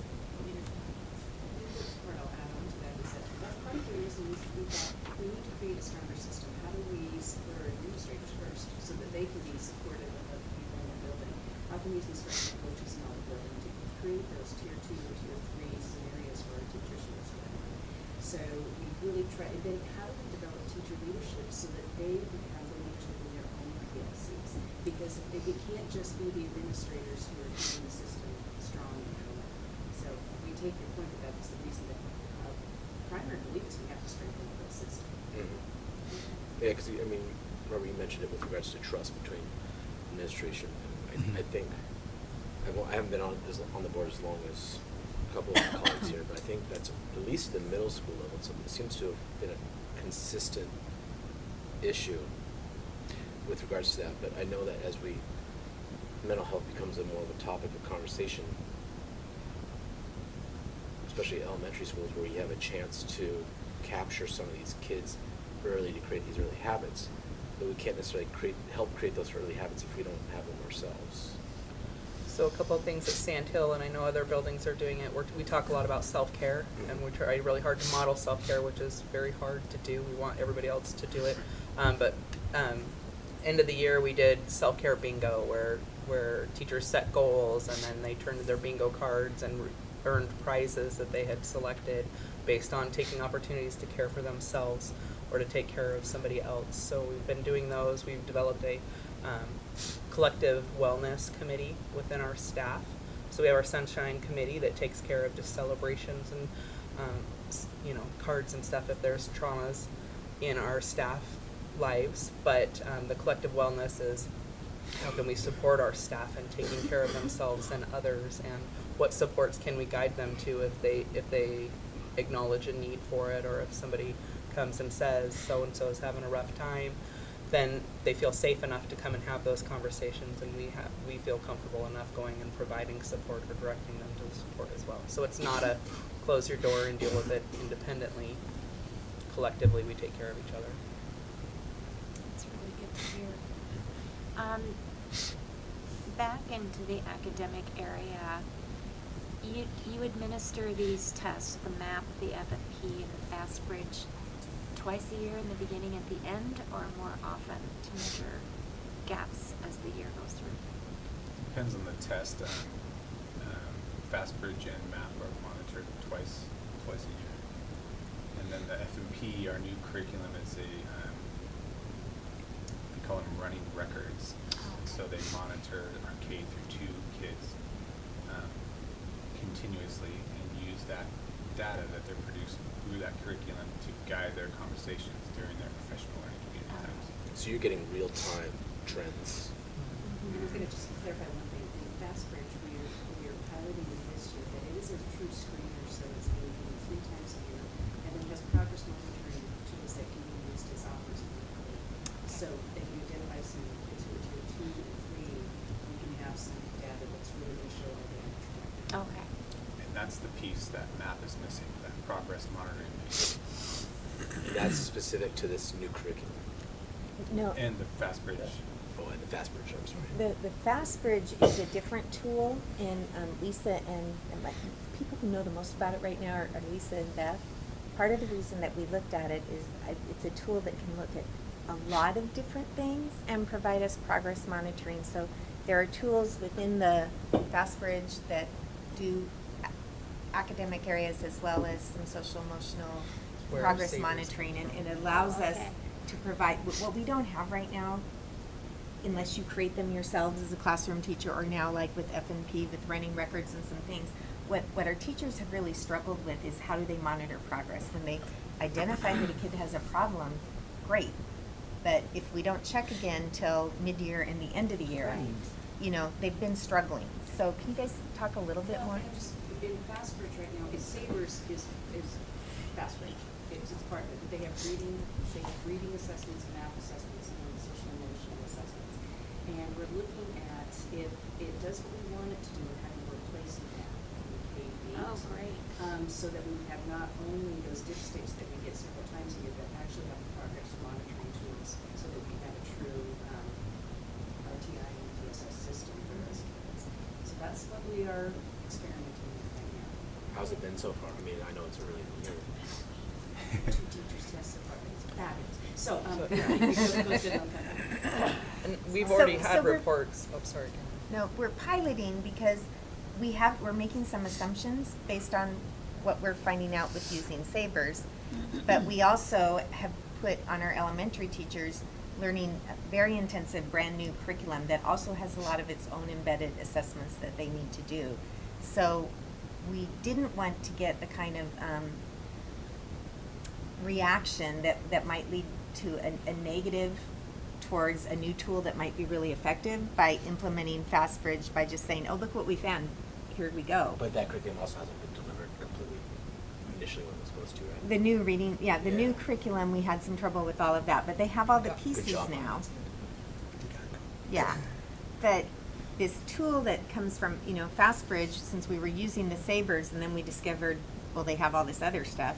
Where I'll add on to that is that that's part of the reason we thought we need to create a stronger system. How do we support our administrators first, so that they can be supportive of the people in the building? How can we use instructional coaches in all the building to create those tier 2 or tier 3 scenarios for our teachers who are try, and then how do we develop teacher leadership so that they become the leaders within their own PSCs? Because it can't just be the administrators who are keeping the system strong and going. So we take your point that that's the reason that primary beliefs we have to strengthen the system. Yeah, because I mean, remember you mentioned it with regards to trust between administration. And I think I haven't been on the board as long as a couple of my colleagues here, but I think that's at least at the middle school level. It seems to have been a consistent issue with regards to that. But I know that as mental health becomes more of a topic of conversation, especially at elementary schools where you have a chance to capture some of these kids early to create these early habits, but we can't necessarily help create those early habits if we don't have them ourselves. So a couple of things at Sand Hill, and I know other buildings are doing it, we talk a lot about self-care, and we try really hard to model self-care, which is very hard to do. We want everybody else to do it. But end of the year, we did self-care bingo, where teachers set goals, and then they turned their bingo cards and earned prizes that they had selected based on taking opportunities to care for themselves or to take care of somebody else. So we've been doing those. We've developed a collective wellness committee within our staff. So we have our Sunshine Committee that takes care of just celebrations and cards and stuff if there's traumas in our staff lives. But the collective wellness is how can we support our staff in taking care of themselves and others, and what supports can we guide them to if they acknowledge a need for it, or if somebody comes and says so-and-so is having a rough time, then they feel safe enough to come and have those conversations, and we feel comfortable enough going and providing support or directing them to the support as well. So it's not a close your door and deal with it independently. Collectively, we take care of each other. That's really good to hear. Back into the academic area, you administer these tests, the MAP, the FFP, and the FastBridge, twice a year in the beginning and the end, or more often to measure gaps as the year goes through? Depends on the test. FastBridge and MAP are monitored twice a year. And then the FMP, our new curriculum, is we call them running records. And so they monitor our K through 2 kids continuously and use that data that they're produced through that curriculum to guide their conversations during their professional learning community times. So you're getting real-time trends. I was going to just clarify one thing. In FastBridge, we are piloting it this year, that it is a true screener, so it's being done 3 times a year, and then has progress monitoring tools that can be used as offers weekly. So that you identify some kids who are tier 2 and 3, you can have some data that's really going to show how they are. Okay. And that's the piece that MAP is missing, that progress monitoring piece. That's specific to this new curriculum. No. And the FastBridge. Oh, and the FastBridge, I'm sorry. The FastBridge is a different tool, and Lisa and people who know the most about it right now are Lisa and Beth. Part of the reason that we looked at it is it's a tool that can look at a lot of different things and provide us progress monitoring. So there are tools within the FastBridge that do academic areas as well as some social emotional progress monitoring, and it allows us to provide what we don't have right now, unless you create them yourselves as a classroom teacher, or now like with FNP with running records and some things. What our teachers have really struggled with is how do they monitor progress. When they identify that a kid has a problem, great, but if we don't check again till mid-year and the end of the year, they've been struggling. So can you guys talk a little bit more? In FastBridge right now, Savers is FastBridge. It's part of it. They have reading assessments, math assessments, and social emotional assessments. And we're looking at if it does what we want it to do, and having replaced math in K-8. Oh, great. So that we have not only those dipsticks that we get several times a year, but actually have progress monitoring tools, so that we have a true RTI and TSS system for those kids. So that's what we are experimenting with right now. How's it been so far? I mean, I know it's early in the year. 2 teachers test so far, it's fabulous. So, it goes good on that. And we've already had reports. Oh, sorry. No, we're piloting because we're making some assumptions based on what we're finding out with using Sabres. But we also have put on our elementary teachers learning a very intensive brand new curriculum that also has a lot of its own embedded assessments that they need to do. So we didn't want to get the kind of reaction that might lead to a negative towards a new tool that might be really effective by implementing FastBridge by just saying, oh, look what we found, here we go. But that curriculum also hasn't been delivered completely initially when it was supposed to, right? The new reading, the new curriculum, we had some trouble with all of that, but they have all the pieces now. Yeah, but this tool that comes from, FastBridge, since we were using the Sabres and then we discovered, well, they have all this other stuff.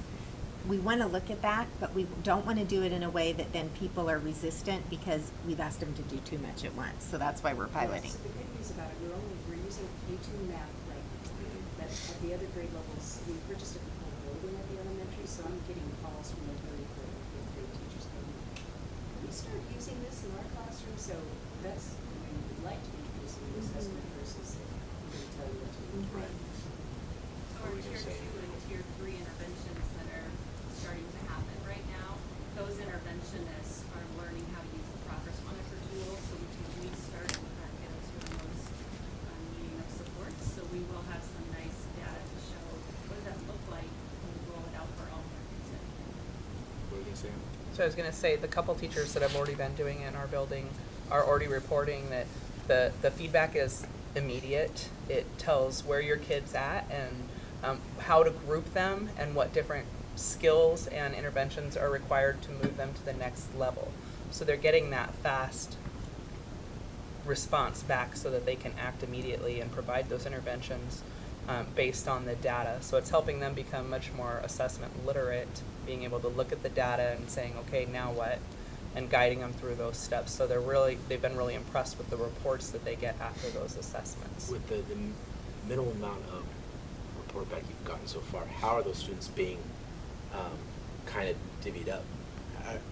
We want to look at that, but we don't want to do it in a way that then people are resistant because we've asked them to do too much at once. So that's why we're piloting. So the good news about it, we're using K2 math language, but at the other grade levels, we purchased a whole building at the elementary, so I'm getting calls from the third grade and fifth grade teachers going, can we start using this in our classroom? So that's, we'd like to be using the assessment versus I'm going to tell you what to do. Right. So our tier 2 and tier 3 interventions that are starting to happen right now, those interventionists are learning how to use the progress monitor tool, so we can at least start to get us to those meeting of supports. So we will have some nice data to show what does that look like when we roll it out for all of our kids. What are you saying? So I was going to say, the couple teachers that have already been doing it in our building are already reporting that the feedback is immediate. It tells where your kid's at and how to group them and what different skills and interventions are required to move them to the next level. So they're getting that fast response back so that they can act immediately and provide those interventions based on the data. So it's helping them become much more assessment literate, being able to look at the data and saying, okay, now what? And guiding them through those steps. So they've been really impressed with the reports that they get after those assessments. With the minimal amount of report back you've gotten so far, how are those students being kind of divvied up?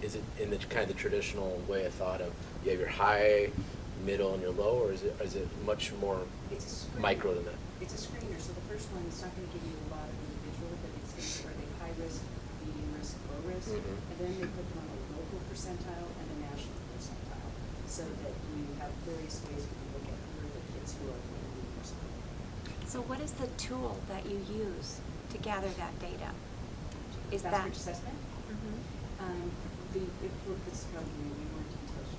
Is it in the kind of the traditional way of thought of you have your high, middle, and your low, or is it much more micro than that? It's a screener, so the first one is not going to give you a lot of individual, but it's going to say are they high risk, medium risk, low risk, and then they put them on a local percentile and a national percentile, so that you have various ways you can look at who are the kids who are going to be more. So what is the tool that you use to gather that data? Is that FastBridge assessment? This is probably more details.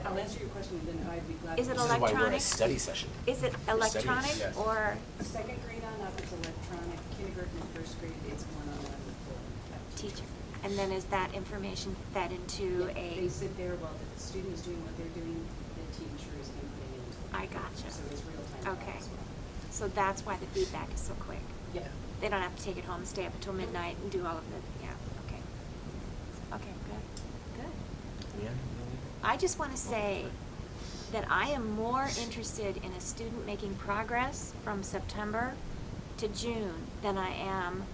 I'll answer your question and then I'd be glad. Is it This is why we're in a electronic? study session. Is it electronic Yes. or Second grade on up, it's electronic. Kindergarten and first grade, it's one-on-one with the teacher? And then is that information fed into They a? sit there while the student is doing what they're doing, the teacher is inputting into it. I gotcha. So there's real time. Okay. as well. So that's why the feedback is so quick. Yeah. They don't have to take it home and stay up until midnight and do all of the, okay. Okay, good. Yeah. I just want to say that I am more interested in a student making progress from September to June than I am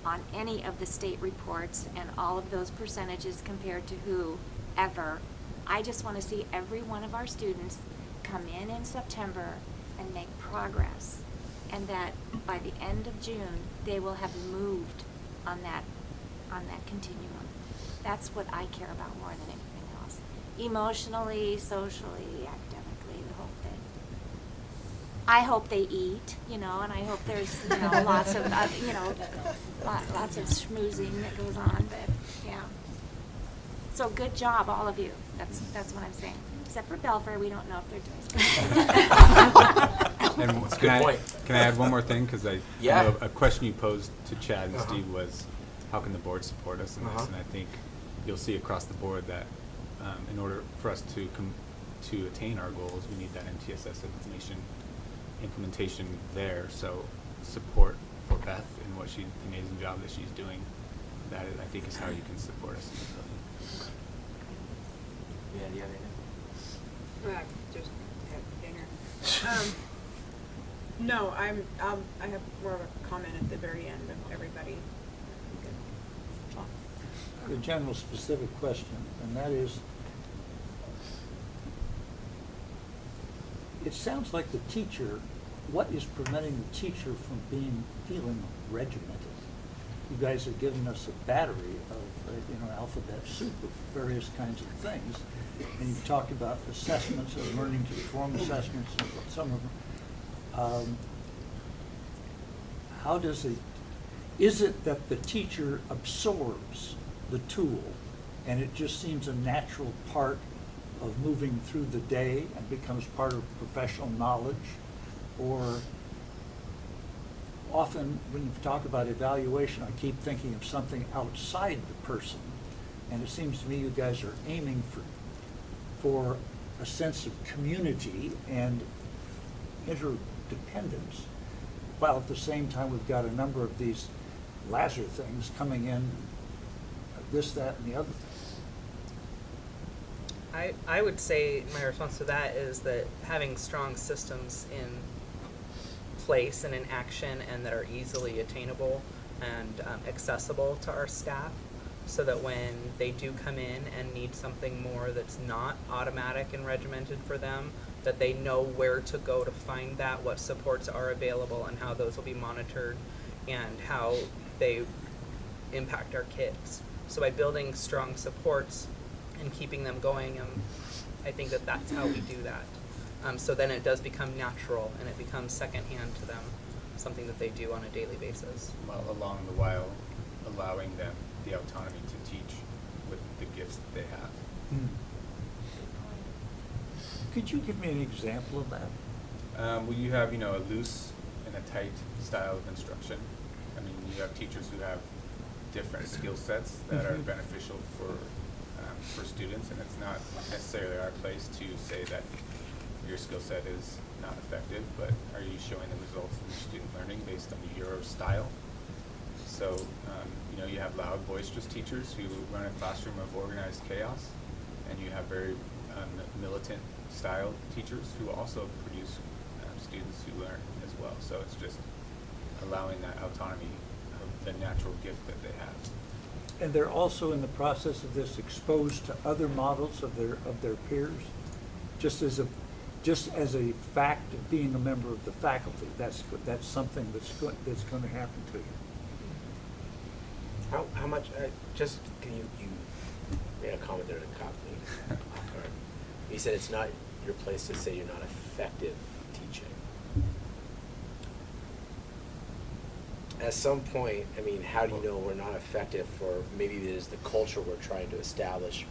on any of the state reports and all of those percentages compared to whoever. I just want to see every one of our students come in September and make progress, and that by the end of June, they will have moved on that continuum. That's what I care about more than anything else. Emotionally, socially, academically, the whole thing. I hope they eat, and I hope there's, lots of, lots of schmoozing that goes on, but, yeah. So good job, all of you. That's what I'm saying. Except for Belfair, we don't know if they're doing something. And That's a good point. Can I add one more thing? Because I Yeah. know a question you posed to Chad and Steve was, how can the board support us in this? And I think you'll see across the board that in order for us to attain our goals, we need that MTSS implementation there. So support for Beth in what the amazing job that she's doing. That I think is how you can support us in this building. Yeah, do you have anything? Just have dinner. No, I have more of a comment at the very end of everybody. A general specific question, and that is, it sounds like the teacher what is preventing the teacher from feeling regimented? You guys have given us a battery of, alphabet soup of various kinds of things. And you've talked about assessments of learning to perform assessments, and some of them. Is it that the teacher absorbs the tool and it just seems a natural part of moving through the day and becomes part of professional knowledge? Or often when you talk about evaluation, I keep thinking of something outside the person. And it seems to me you guys are aiming for a sense of community and interdependence, while at the same time we've got a number of these Lazar things coming in, this, that, and the other thing. I would say my response to that is that having strong systems in place and in action and that are easily attainable and accessible to our staff, so that when they do come in and need something more that's not automatic and regimented for them, that they know where to go to find that, what supports are available, and how those will be monitored, and how they impact our kids. So by building strong supports and keeping them going, I think that that's how we do that. So then it does become natural and it becomes secondhand to them, something that they do on a daily basis. While along the while allowing them the autonomy to teach with the gifts that they have. Could you give me an example of that? Well, you have, a loose and a tight style of instruction. I mean, you have teachers who have different skill sets that are beneficial for students, and it's not necessarily our place to say that your skill set is not effective, but are you showing the results in your student learning based on your style? So, you have loud, boisterous teachers who run a classroom of organized chaos, and you have very militant style teachers who also produce students who learn as well. So it's just allowing that autonomy of the natural gift that they have. And they're also in the process of this exposed to other models of their peers, just as a fact of being a member of the faculty. That's something that's going to happen to you. How much? Can you made a comment there to cop me. You said it's not your place to say you're not effective teaching. At some point, I mean, how do you know we're not effective? For maybe it is the culture we're trying to establish.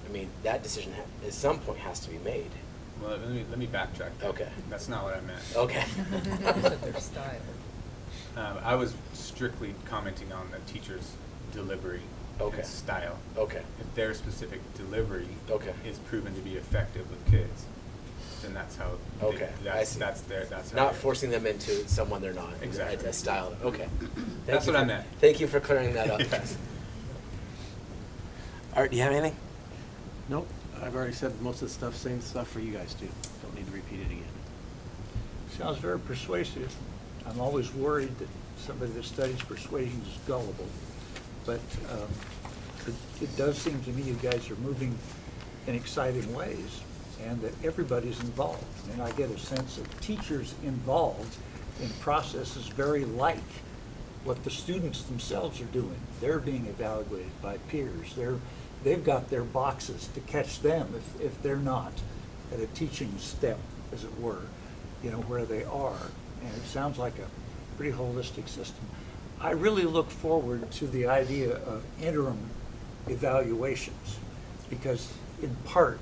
I mean, that decision at some point has to be made. Well, let me backtrack. Okay. That's not what I meant. Okay. Their style. I was strictly commenting on the teacher's delivery and style. Okay. If their specific delivery is proven to be effective with kids, then that's how. That's how not forcing them into someone they're not. Exactly. A style. Okay. That's what I meant. Thank you for clearing that up. Yes. Art, do you have anything? Nope. I've already said most of the stuff, same stuff for you guys too. Don't need to repeat it again. Sounds very persuasive. I'm always worried that somebody that studies persuasion is gullible, but it does seem to me you guys are moving in exciting ways, and that everybody's involved. And I get a sense of teachers involved in processes very like what the students themselves are doing. They're being evaluated by peers. They've got their boxes to catch them if they're not at a teaching step, as it were, where they are. And it sounds like a pretty holistic system. I really look forward to the idea of interim evaluations, because in part,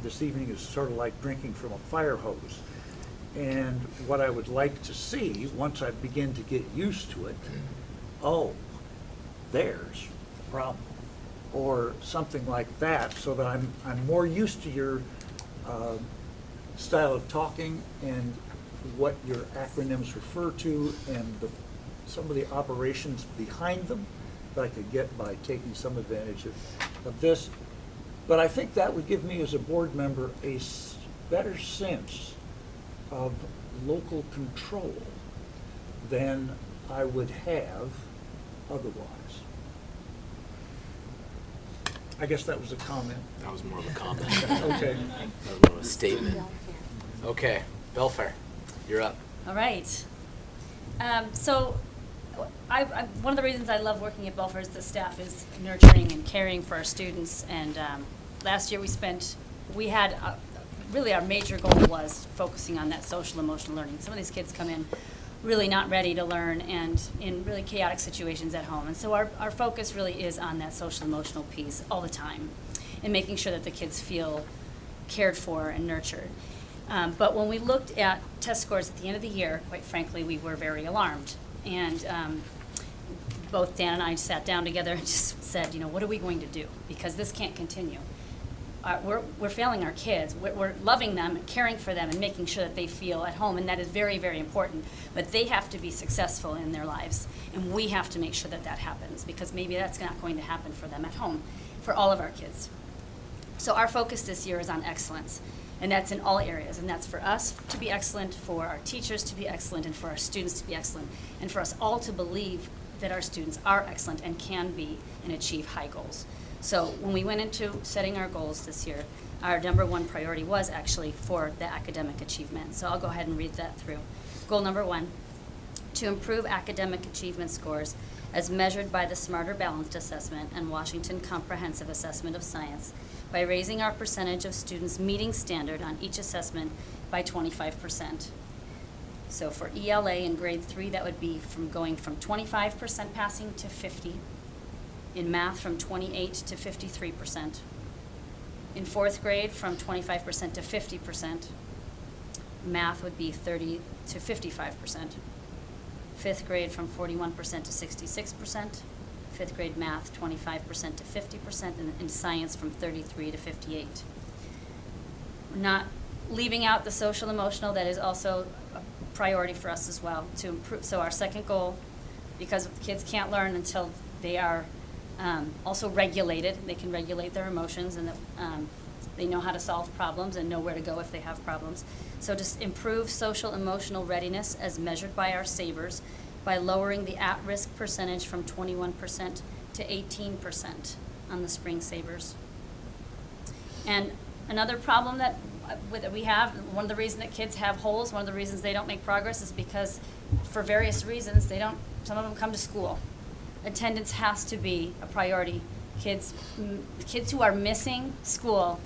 this evening is sort of like drinking from a fire hose. And what I would like to see, once I begin to get used to it, there's the problem, or something like that, so that I'm more used to your style of talking and what your acronyms refer to, and some of the operations behind them that I could get by taking some advantage of this. But I think that would give me as a board member a better sense of local control than I would have otherwise. I guess that was a comment. That was more of a comment. Okay. That was more of a statement. Okay, Belfair. You're up. All right. So one of the reasons I love working at Belfair is the staff is nurturing and caring for our students. And last year we had really our major goal was focusing on that social emotional learning. Some of these kids come in really not ready to learn and in really chaotic situations at home. And so our focus really is on that social emotional piece all the time and making sure that the kids feel cared for and nurtured. But when we looked at test scores at the end of the year, quite frankly, we were very alarmed. And both Dan and I sat down together and just said, what are we going to do? Because this can't continue. We're failing our kids. We're loving them, caring for them, and making sure that they feel at home, and that is very, very important. But they have to be successful in their lives, and we have to make sure that that happens, because maybe that's not going to happen for them at home, for all of our kids. So our focus this year is on excellence, and that's in all areas, and that's for us to be excellent, for our teachers to be excellent, and for our students to be excellent, and for us all to believe that our students are excellent and can be and achieve high goals. So when we went into setting our goals this year, our number one priority was actually for the academic achievement. So I'll go ahead and read that through. Goal number 1, to improve academic achievement scores as measured by the Smarter Balanced Assessment and Washington Comprehensive Assessment of Science by raising our percentage of students meeting standard on each assessment by 25%. So for ELA in grade 3, that would be going from 25% passing to 50%. In math, from 28 to 53%. In 4th grade, from 25% to 50%. Math would be 30 to 55%. 5th grade, from 41% to 66%. 5th grade math, 25% to 50%, and in science, from 33 to 58. We're not leaving out the social emotional. That is also a priority for us as well to improve. So our second goal, because kids can't learn until they are also regulated. They can regulate their emotions, and they know how to solve problems and know where to go if they have problems. So just improve social emotional readiness as measured by our SABRs by lowering the at-risk percentage from 21% to 18% on the spring SABRs. And another problem that we have, one of the reasons that kids have holes, one of the reasons they don't make progress is because for various reasons some of them come to school. Attendance has to be a priority. Kids who are missing school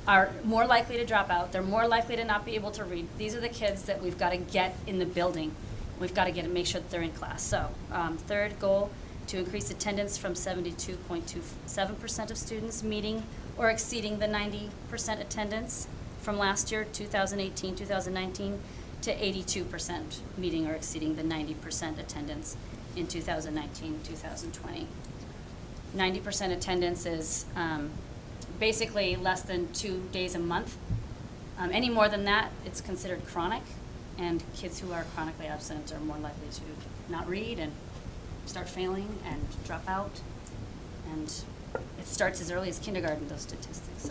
are more likely to drop out. They're more likely to not be able to read. These are the kids that we've got to get in the building. We've got to make sure that they're in class. So third goal, to increase attendance from 72.27% of students meeting or exceeding the 90% attendance from last year, 2018-2019, to 82% meeting or exceeding the 90% attendance in 2019-2020. 90% attendance is basically less than 2 days a month. Any more than that, it's considered chronic, and kids who are chronically absent are more likely to not read and start failing and drop out. And it starts as early as kindergarten, those statistics.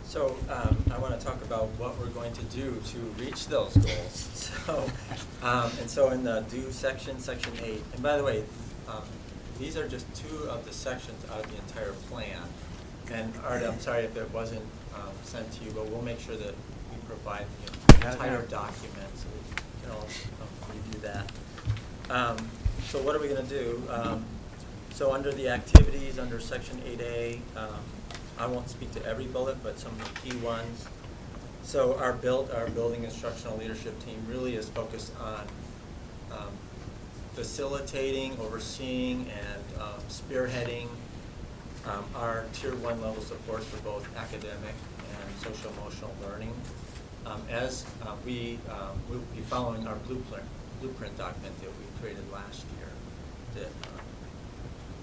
So I want to talk about what we're going to do to reach those goals. So in the do section, section 8, and by the way, these are just 2 of the sections out of the entire plan. And Art, I'm sorry if it wasn't sent to you, but we'll make sure that we provide the entire document so we can all review that. So what are we going to do? So under the activities, under section 8A, I won't speak to every bullet, but some of the key ones. So our building instructional leadership team really is focused on facilitating, overseeing, and spearheading our Tier 1 level supports for both academic and social emotional learning. We'll be following our blueprint document that we created last year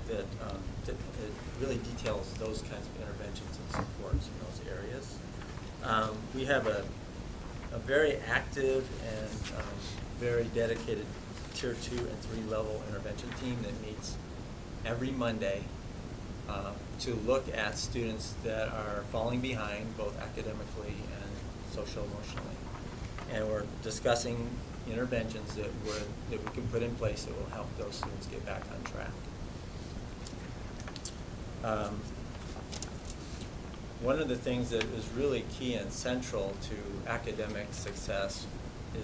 that really details those kinds of interventions and supports in those areas. We have a very active and very dedicated Tier 2 and 3 level intervention team that meets every Monday to look at students that are falling behind both academically and social emotionally. And we're discussing interventions that we can put in place that will help those students get back on track. one of the things that is really key and central to academic success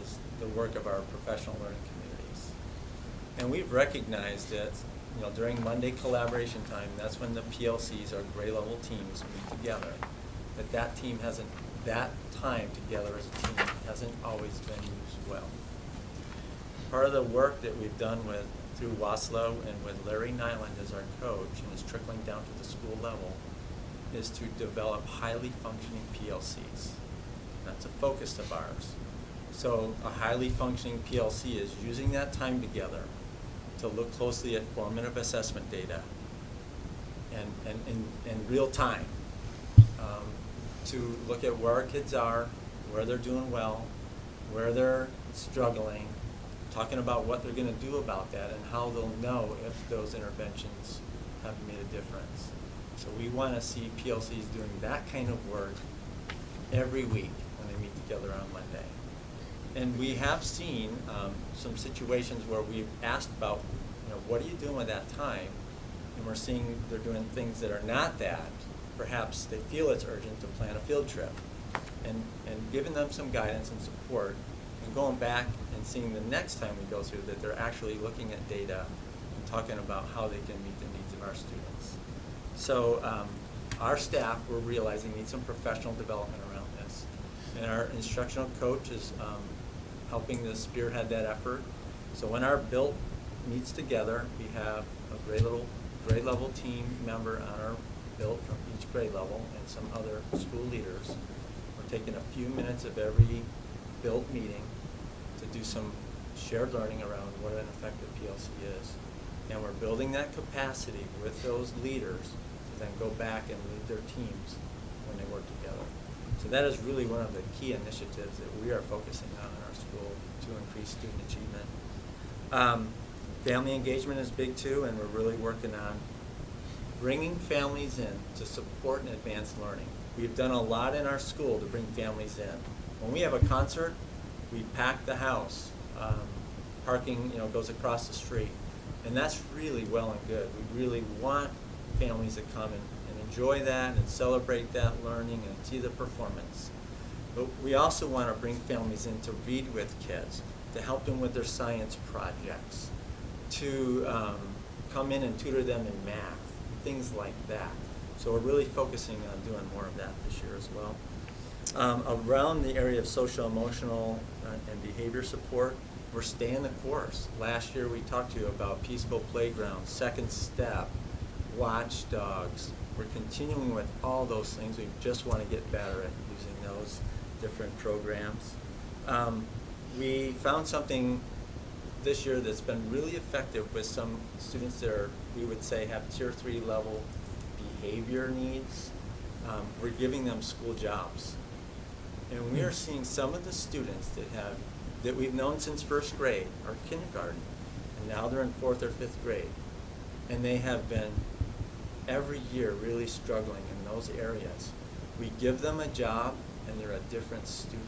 is the work of our professional learning communities. And we've recognized that, you know, during Monday collaboration time, that's when the PLCs, our grade level teams, meet together. That time together as a team hasn't always been used well. Part of the work that we've done through Waslow and with Larry Nyland as our coach, and is trickling down to the school level, is to develop highly functioning PLCs. That's a focus of ours. So a highly functioning PLC is using that time together to look closely at formative assessment data and in real time, to look at where our kids are, where they're doing well, where they're struggling, talking about what they're going to do about that and how they'll know if those interventions have made a difference. So we want to see PLCs doing that kind of work every week when they meet together on Monday. And we have seen some situations where we've asked about, you know, what are you doing with that time? And we're seeing they're doing things that are not that. Perhaps they feel it's urgent to plan a field trip. And giving them some guidance and support, and going back and seeing the next time we go through that they're actually looking at data and talking about how they can meet the needs of our students. So our staff, we're realizing, need some professional development around this. And our instructional coach is helping to spearhead that effort. So when our BILT meets together, we have a grade level team member on our BILT from each grade level and some other school leaders. We're taking a few minutes of every BILT meeting to do some shared learning around what an effective PLC is. And we're building that capacity with those leaders to then go back and lead their teams when they work together. So that is really one of the key initiatives that we are focusing on in our school to increase student achievement. Family engagement is big too, and we're really working on bringing families in to support and advance learning. We've done a lot in our school to bring families in. When we have a concert, we pack the house. Parking, you know, goes across the street. And that's really well and good. We really want families to come and enjoy that and celebrate that learning and see the performance. But we also want to bring families in to read with kids, to help them with their science projects, to come in and tutor them in math, things like that. So we're really focusing on doing more of that this year as well. Around the area of social, emotional, and behavior support, we're staying the course. Last year we talked to you about Peaceful Playground, Second Step, Watchdogs. We're continuing with all those things. We just want to get better at using those different programs. We found something this year that's been really effective with some students that are, we would say, have Tier 3 level behavior needs. We're giving them school jobs. And we are seeing some of the students that we've known since first grade or kindergarten, and now they're in 4th or 5th grade. And they have been every year really struggling in those areas. We give them a job and they're a different student.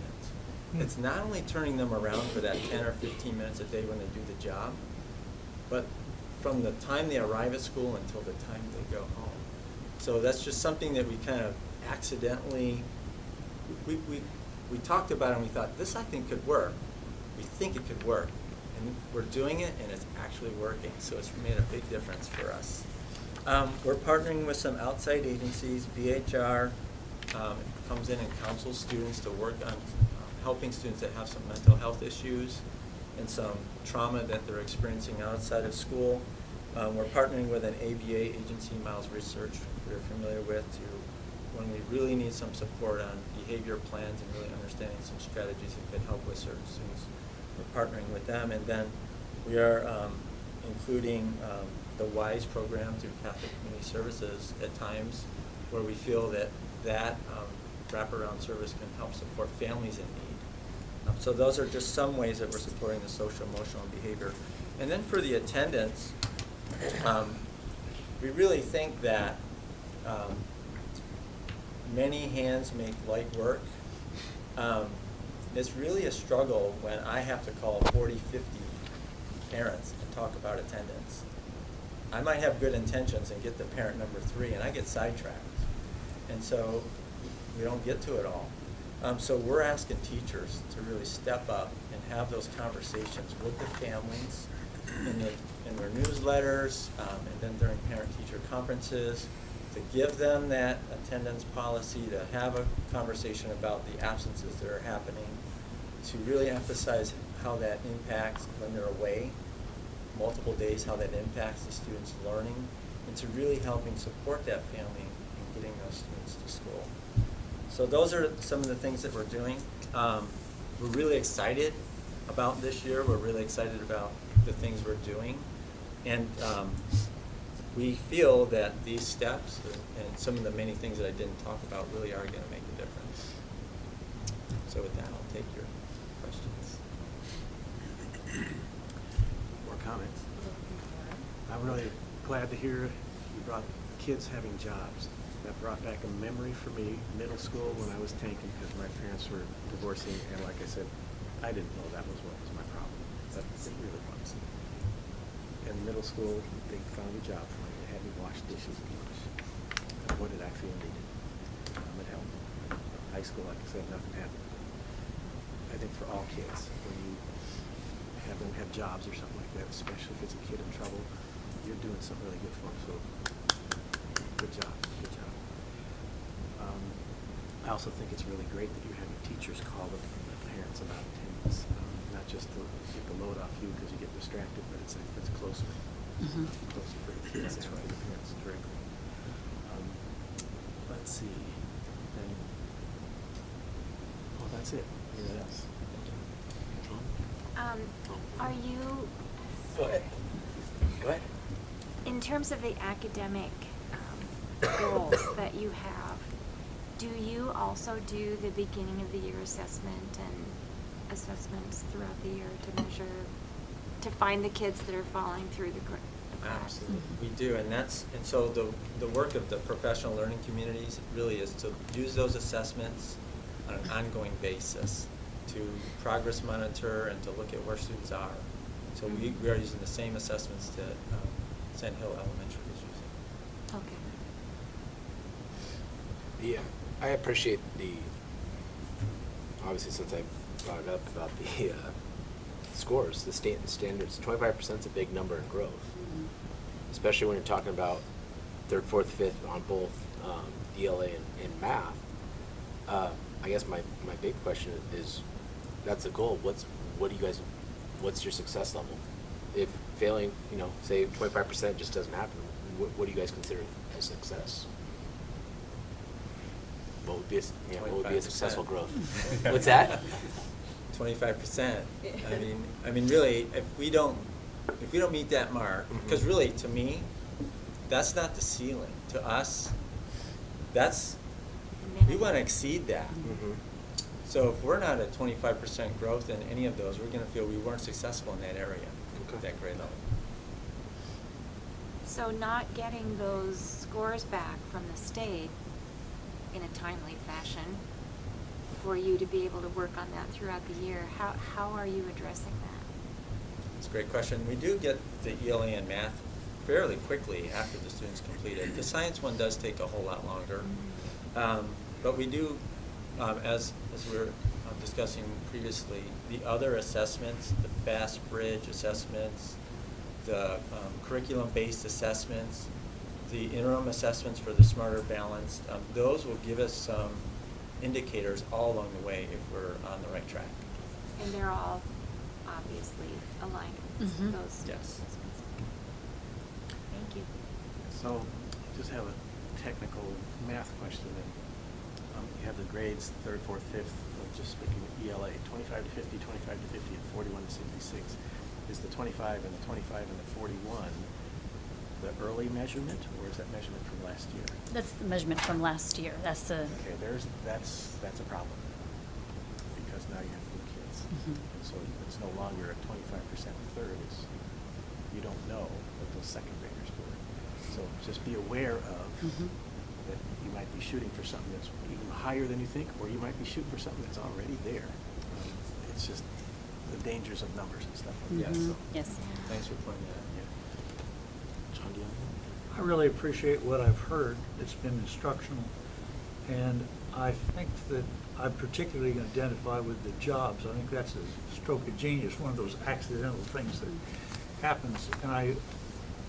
It's not only turning them around for that 10 or 15 minutes a day when they do the job, but from the time they arrive at school until the time they go home. So that's just something that we kind of accidentally, we talked about it and we thought, this I think could work. We think it could work. And we're doing it and it's actually working. So it's made a big difference for us. We're partnering with some outside agencies. BHR comes in and counsels students to work on helping students that have some mental health issues and some trauma that they're experiencing outside of school. We're partnering with an ABA agency, Miles Research, we're familiar with, to when we really need some support on behavior plans and really understanding some strategies that could help with certain students. We're partnering with them, and then we are including the WISE program through Catholic Community Services at times, where we feel that wraparound service can help support families in need. So those are just some ways that we're supporting the social, emotional, and behavior. And then for the attendance, we really think that many hands make light work. It's really a struggle when I have to call 40, 50 parents and talk about attendance. I might have good intentions and get the parent number 3 and I get sidetracked. And so We don't get to it all. So we're asking teachers to really step up and have those conversations with the families in their newsletters, and then during parent-teacher conferences, to give them that attendance policy, to have a conversation about the absences that are happening, to really emphasize how that impacts when they're away, multiple days, how that impacts the students' learning, and to really helping support that family in getting those students to school. So those are some of the things that we're doing. We're really excited about this year. We're really excited about the things we're doing. And we feel that these steps and some of the many things that I didn't talk about really are going to make a difference. So with that, I'll take your questions. More comments? I'm really glad to hear you brought kids having jobs. That brought back a memory for me, middle school, when I was tanking because my parents were divorcing, and like I said, I didn't know that was what was my problem. But it really was. In middle school, they found a job for me. They had me wash dishes and lunch. And what did I feel needed? It helped. High school, like I said, nothing happened. I think for all kids, when you have them have jobs or something like that, especially if it's a kid in trouble, you're doing something really good for them. So, good job. Good job. I also think it's really great that you're having teachers call the parents about attendance, not just to get the load off you because you get distracted, but it's closer. Closer for the kids and the parents directly. Let's see. And, well, that's it. Anything else? Are you? Go ahead. Go ahead. In terms of the academic goals that you have, do you also do the beginning of the year assessment and assessments throughout the year to measure, to find the kids that are falling through the cracks? Absolutely, we do, and so the work of the professional learning communities really is to use those assessments on an ongoing basis to progress monitor and to look at where students are. So we are using the same assessments that Sand Hill Elementary is using. Okay. Yeah, I appreciate obviously since I brought it up about the scores, the state and standards. 25% is a big number in growth, especially when you're talking about third, fourth, fifth on both ELA and math. I guess my big question is, that's the goal. What's your success level? If failing, say 25% just doesn't happen, what do you guys consider as success? What would be a successful growth? What's that? 25%. I mean, really, if we don't meet that mark, because really, to me, that's not the ceiling. To us, we want to exceed that. So if we're not at 25% growth in any of those, we're going to feel we weren't successful in that area, that grade level. So not getting those scores back from the state in a timely fashion for you to be able to work on that throughout the year, how are you addressing that? That's a great question. We do get the ELA and math fairly quickly after the students complete it. The science one does take a whole lot longer. But we do, as we were discussing previously, the other assessments, the Fast Bridge assessments, the curriculum-based assessments, the interim assessments for the Smarter Balanced, those will give us some indicators all along the way if we're on the right track. And they're all obviously aligned with those Yes. assessments. Thank you. So, just have a technical math question. You have the grades, third, fourth, fifth, just speaking of ELA, 25 to 50, 25 to 50, and 41 to 66. Is the 25 and the 25 and the 41 the early measurement, or is that measurement from last year? That's the measurement from last year. That's the. Okay, that's a problem, because now you have new kids. And so it's no longer a 25% third. You don't know what those second graders were. So just be aware of that you might be shooting for something that's even higher than you think, or you might be shooting for something that's already there. It's just the dangers of numbers and stuff like that. So. Yes. Thanks for pointing that out. John, do you have anything? I really appreciate what I've heard. It's been instructional. And I think that I particularly identify with the jobs. I think that's a stroke of genius, one of those accidental things that happens. And I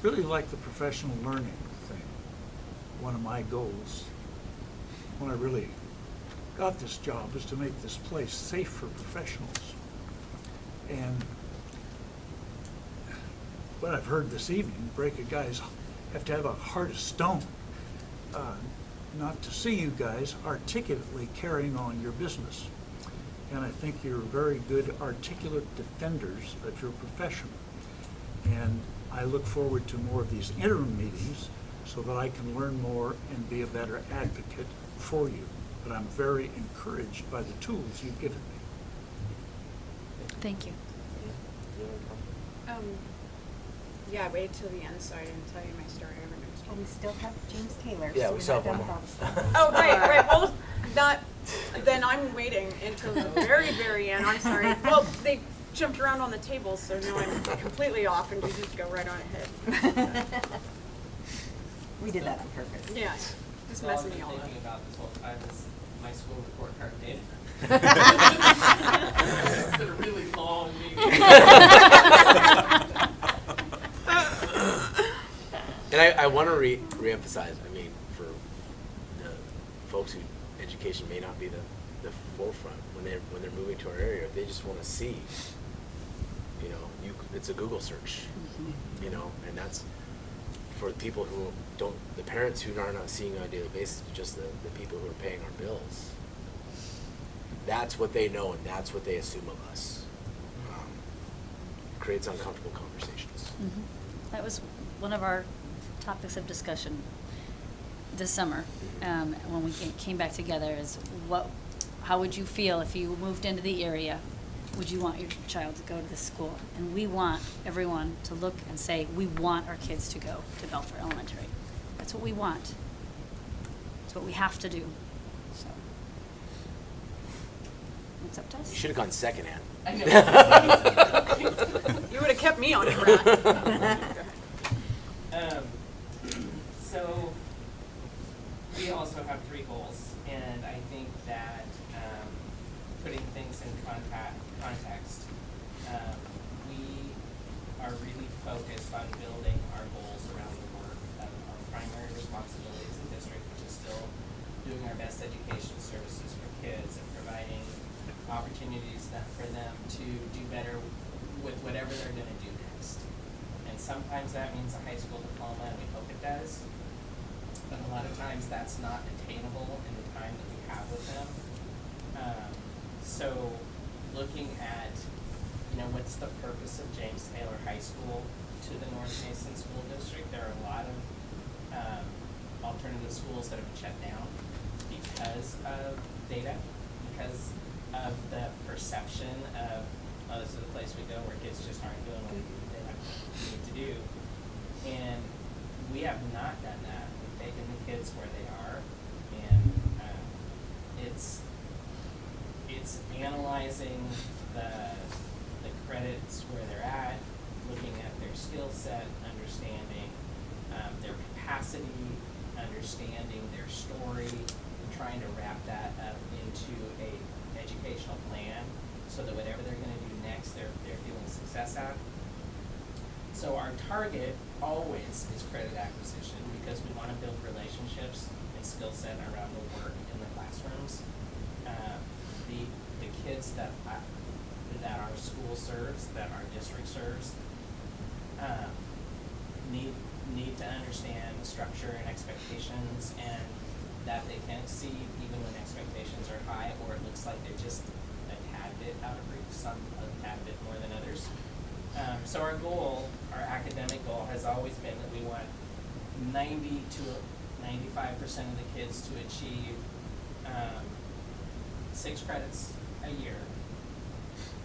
really like the professional learning thing. One of my goals when I really got this job was to make this place safe for professionals. And what I've heard this evening, break a guy's, have to have a heart of stone. Not to see you guys articulately carrying on your business. And I think you're very good articulate defenders of your profession. And I look forward to more of these interim meetings so that I can learn more and be a better advocate for you. But I'm very encouraged by the tools you've given me. Thank you. Yeah, wait till the end so I didn't tell you my story. And we still have James Taylor. Yeah, so we we're still not have done one with all more. the stuff. Oh, right. Well, then I'm waiting until the very, very end. I'm sorry. Well, they jumped around on the table, so now I'm completely off and you just go right on ahead. We did that on purpose. Yeah, just So all messing I've me been all up. thinking about this whole time is my school report card data. It's been a really long meeting. And I want to reemphasize, I mean, for the folks who education may not be the forefront when they're moving to our area, they just want to see, you know, it's a Google search, you know, and that's for the people who don't, the parents who are not seeing on a daily basis, just the people who are paying our bills. That's what they know, and that's what they assume of us. Creates uncomfortable conversations. That was one of our topics of discussion this summer when we came back together is how would you feel if you moved into the area? Would you want your child to go to this school? And we want everyone to look and say, we want our kids to go to Belfair Elementary. That's what we want. It's what we have to do. So it's up to us. You should have gone second, Ann. I know. You would have kept me on track. So we also have 3 goals, and I think that putting things in context, we are really focused on building our goals around the work of our primary responsibilities in district, which is still doing our best education services for kids and providing opportunities for them to do better with whatever they're going to do next. And sometimes that means a high school diploma, and we hope it does. But a lot of times that's not attainable in the time that we have with them. So looking at, you know, what's the purpose of James Taylor High School to the North Mason School District? There are a lot of alternative schools that have been shut down because of data, because of the perception of, oh, this is the place we go where kids just aren't doing what they need to do. And we have not done that. We've taken the kids where they are, and it's analyzing the credits where they're at, looking at their skill set, understanding their capacity, understanding their story, and trying to wrap that up into a educational plan so that whatever they're going to do next, they're feeling success at. So our target always is credit acquisition because we want to build relationships and skill set around the work in the classrooms. The kids that our school serves, that our district serves, need to understand the structure and expectations, and that they can exceed even when expectations are high or it looks like they're just a tad bit out of reach, some a tad bit more than others. So our goal, our academic goal, has always been that we want 90 to 95% of the kids to achieve 6 credits a year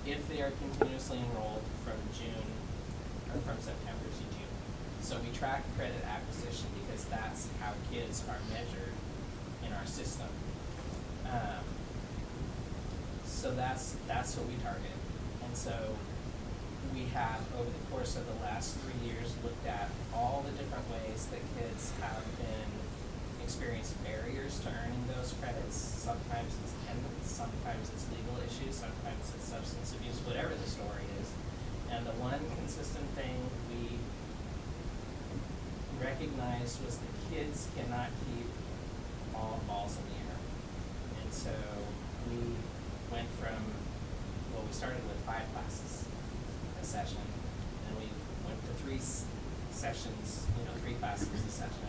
if they are continuously enrolled from June or from September to June. So we track credit acquisition because that's how kids are measured in our system. So that's what we target. And so we have, over the course of the last 3 years, looked at all the different ways that kids have been experience barriers to earning those credits. Sometimes it's attendance, sometimes it's legal issues, sometimes it's substance abuse, whatever the story is. And the one consistent thing we recognized was the kids cannot keep all balls in the air. And so we went from, well, we started with 5 classes a session, and we went to 3 sessions, 3 classes a session.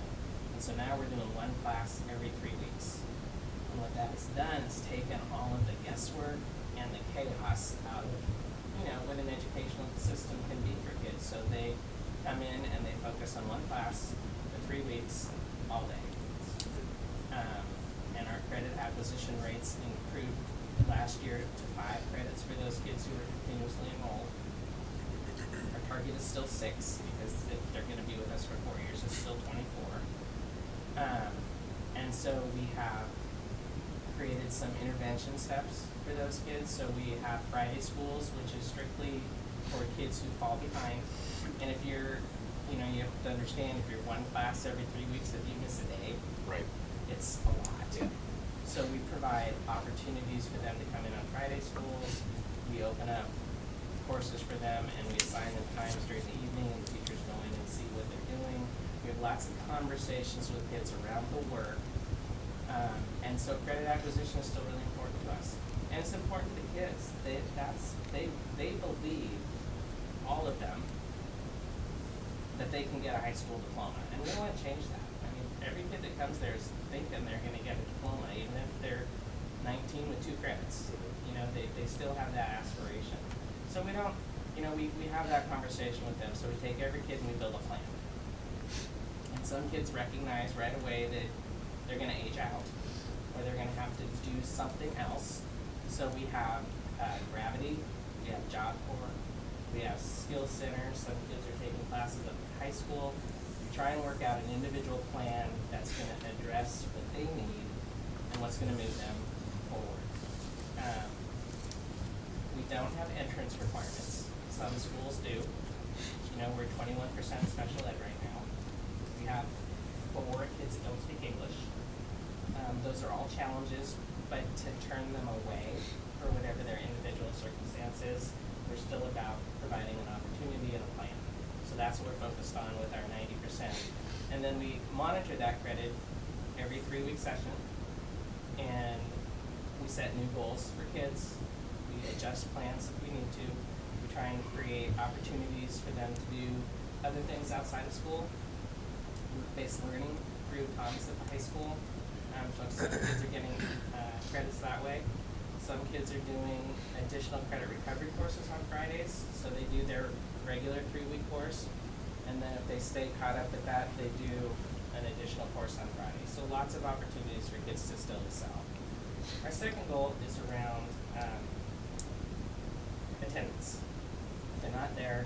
And so now we're doing 1 class every 3 weeks. And what that has done is taken all of the guesswork and the chaos out of, what an educational system can be for kids. So they come in and they focus on 1 class for 3 weeks all day. And our credit acquisition rates improved last year to 5 credits for those kids who are continuously enrolled. Our target is still 6 because if they're going to be with us for 4 years, it's still 24. And so we have created some intervention steps for those kids. So we have Friday schools, which is strictly for kids who fall behind. And if you're, you have to understand, if you're 1 class every 3 weeks, if you miss a day, right, it's a lot. Yeah. So we provide opportunities for them to come in on Friday schools. We open up courses for them, and we assign them times during the evening, and teachers go in and see what they're doing. We have lots of conversations with kids around the work. And so credit acquisition is still really important to us. And it's important to kids. They believe, all of them, that they can get a high school diploma. And we don't want to change that. I mean, every kid that comes there is thinking they're going to get a diploma, even if they're 19 with 2 credits. They still have that aspiration. So we don't, we have that conversation with them. So we take every kid and we build a plan. And some kids recognize right away that they're going to age out, or they're going to have to do something else. So we have Gravity, we have Job Corps, we have Skill Centers. Some kids are taking classes up at high school. We try and work out an individual plan that's going to address what they need and what's going to move them forward. We don't have entrance requirements. Some schools do. We're 21% special ed right now. We have 4 kids that don't speak English. Those are all challenges, but to turn them away for whatever their individual circumstances, we're still about providing an opportunity and a plan. So that's what we're focused on with our 90%. And then we monitor that credit every 3-week session, and we set new goals for kids. We adjust plans if we need to. We try and create opportunities for them to do other things outside of school. Based learning through Thomas at the high school. So some kids are getting credits that way. Some kids are doing additional credit recovery courses on Fridays. So they do their regular 3-week course. And then if they stay caught up at that, they do an additional course on Friday. So lots of opportunities for kids to still excel. Our second goal is around attendance. If they're not there,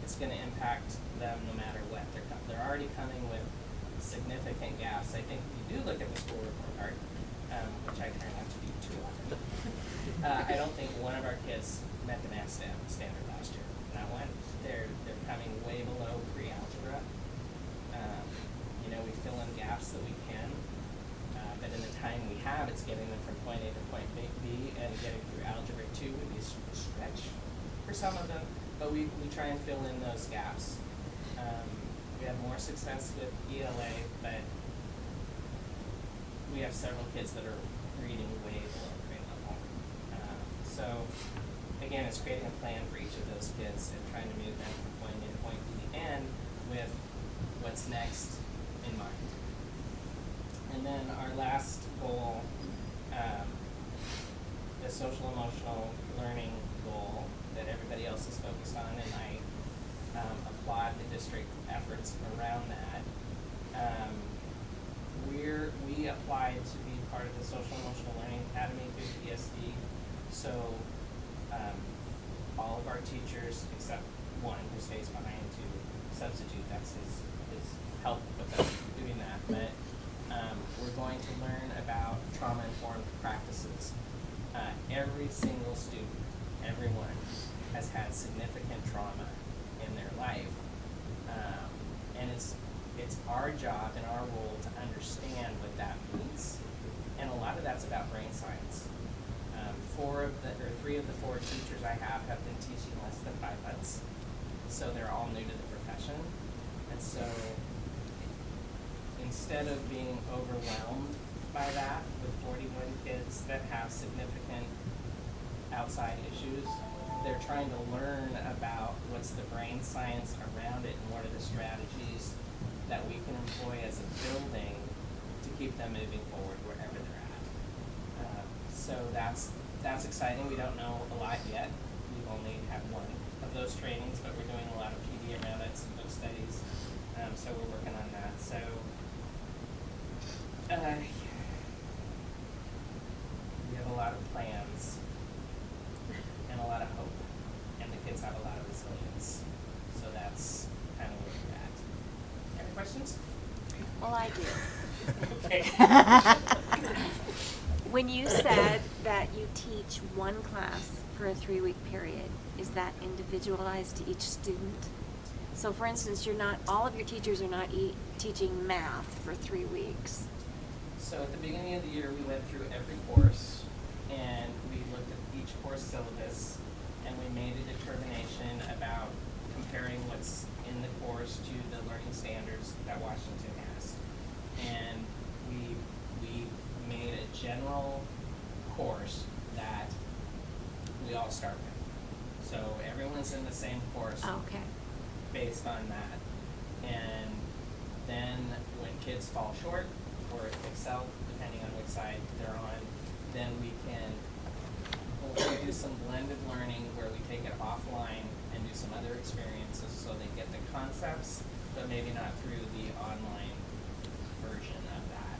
it's going to impact them no matter what. They're already coming with significant gaps. I think if you do look at the school report card, which I try not to do too often, I don't think one of our kids met the math standard last year. Not one. They're coming way below pre-algebra. We fill in gaps that we can, but in the time we have, it's getting them from point A to point B, and getting through algebra 2 would be a stretch for some of them, but we try and fill in those gaps. We have more success with ELA, but we have several kids that are reading way below grade level. So again, it's creating a plan for each of those kids and trying to move them from point A to point B, and with what's next in mind. And then our last goal, the social emotional learning goal that everybody else is focused on, and I applaud the district efforts around that. We applied to be part of the Social Emotional Learning Academy through PSD. So all of our teachers, except one who stays behind to substitute, that's his help with us doing that. But we're going to learn about trauma-informed practices. Every single student, everyone, has had significant trauma in their life, and it's our job and our role to understand what that means. And a lot of that's about brain science. 3 of the 4 teachers I have been teaching less than 5 months. So they're all new to the profession. And so instead of being overwhelmed by that with 41 kids that have significant outside issues, they're trying to learn about what's the brain science around it and what are the strategies that we can employ as a building to keep them moving forward wherever they're at. So that's exciting. We don't know a lot yet. We've only had 1 of those trainings, but we're doing a lot of PD around it, some book studies. So we're working on that. So we have a lot of plans and a lot of hope, and the kids have a lot of resilience. So that's kind of where we're at. Any questions? Well, I do. Okay. When you said that you teach 1 class for a 3-week period, is that individualized to each student? So for instance, all of your teachers are not teaching math for 3 weeks. So at the beginning of the year, we went through every course, and we looked at each course syllabus, and we made a determination about comparing what's in the course to the learning standards that Washington has. And we made a general course that we all start with. So everyone's in the same course. Okay. Based on that. And then when kids fall short or excel, depending on which side they're on, then we do some blended learning where we take it offline and do some other experiences so they get the concepts, but maybe not through the online version of that.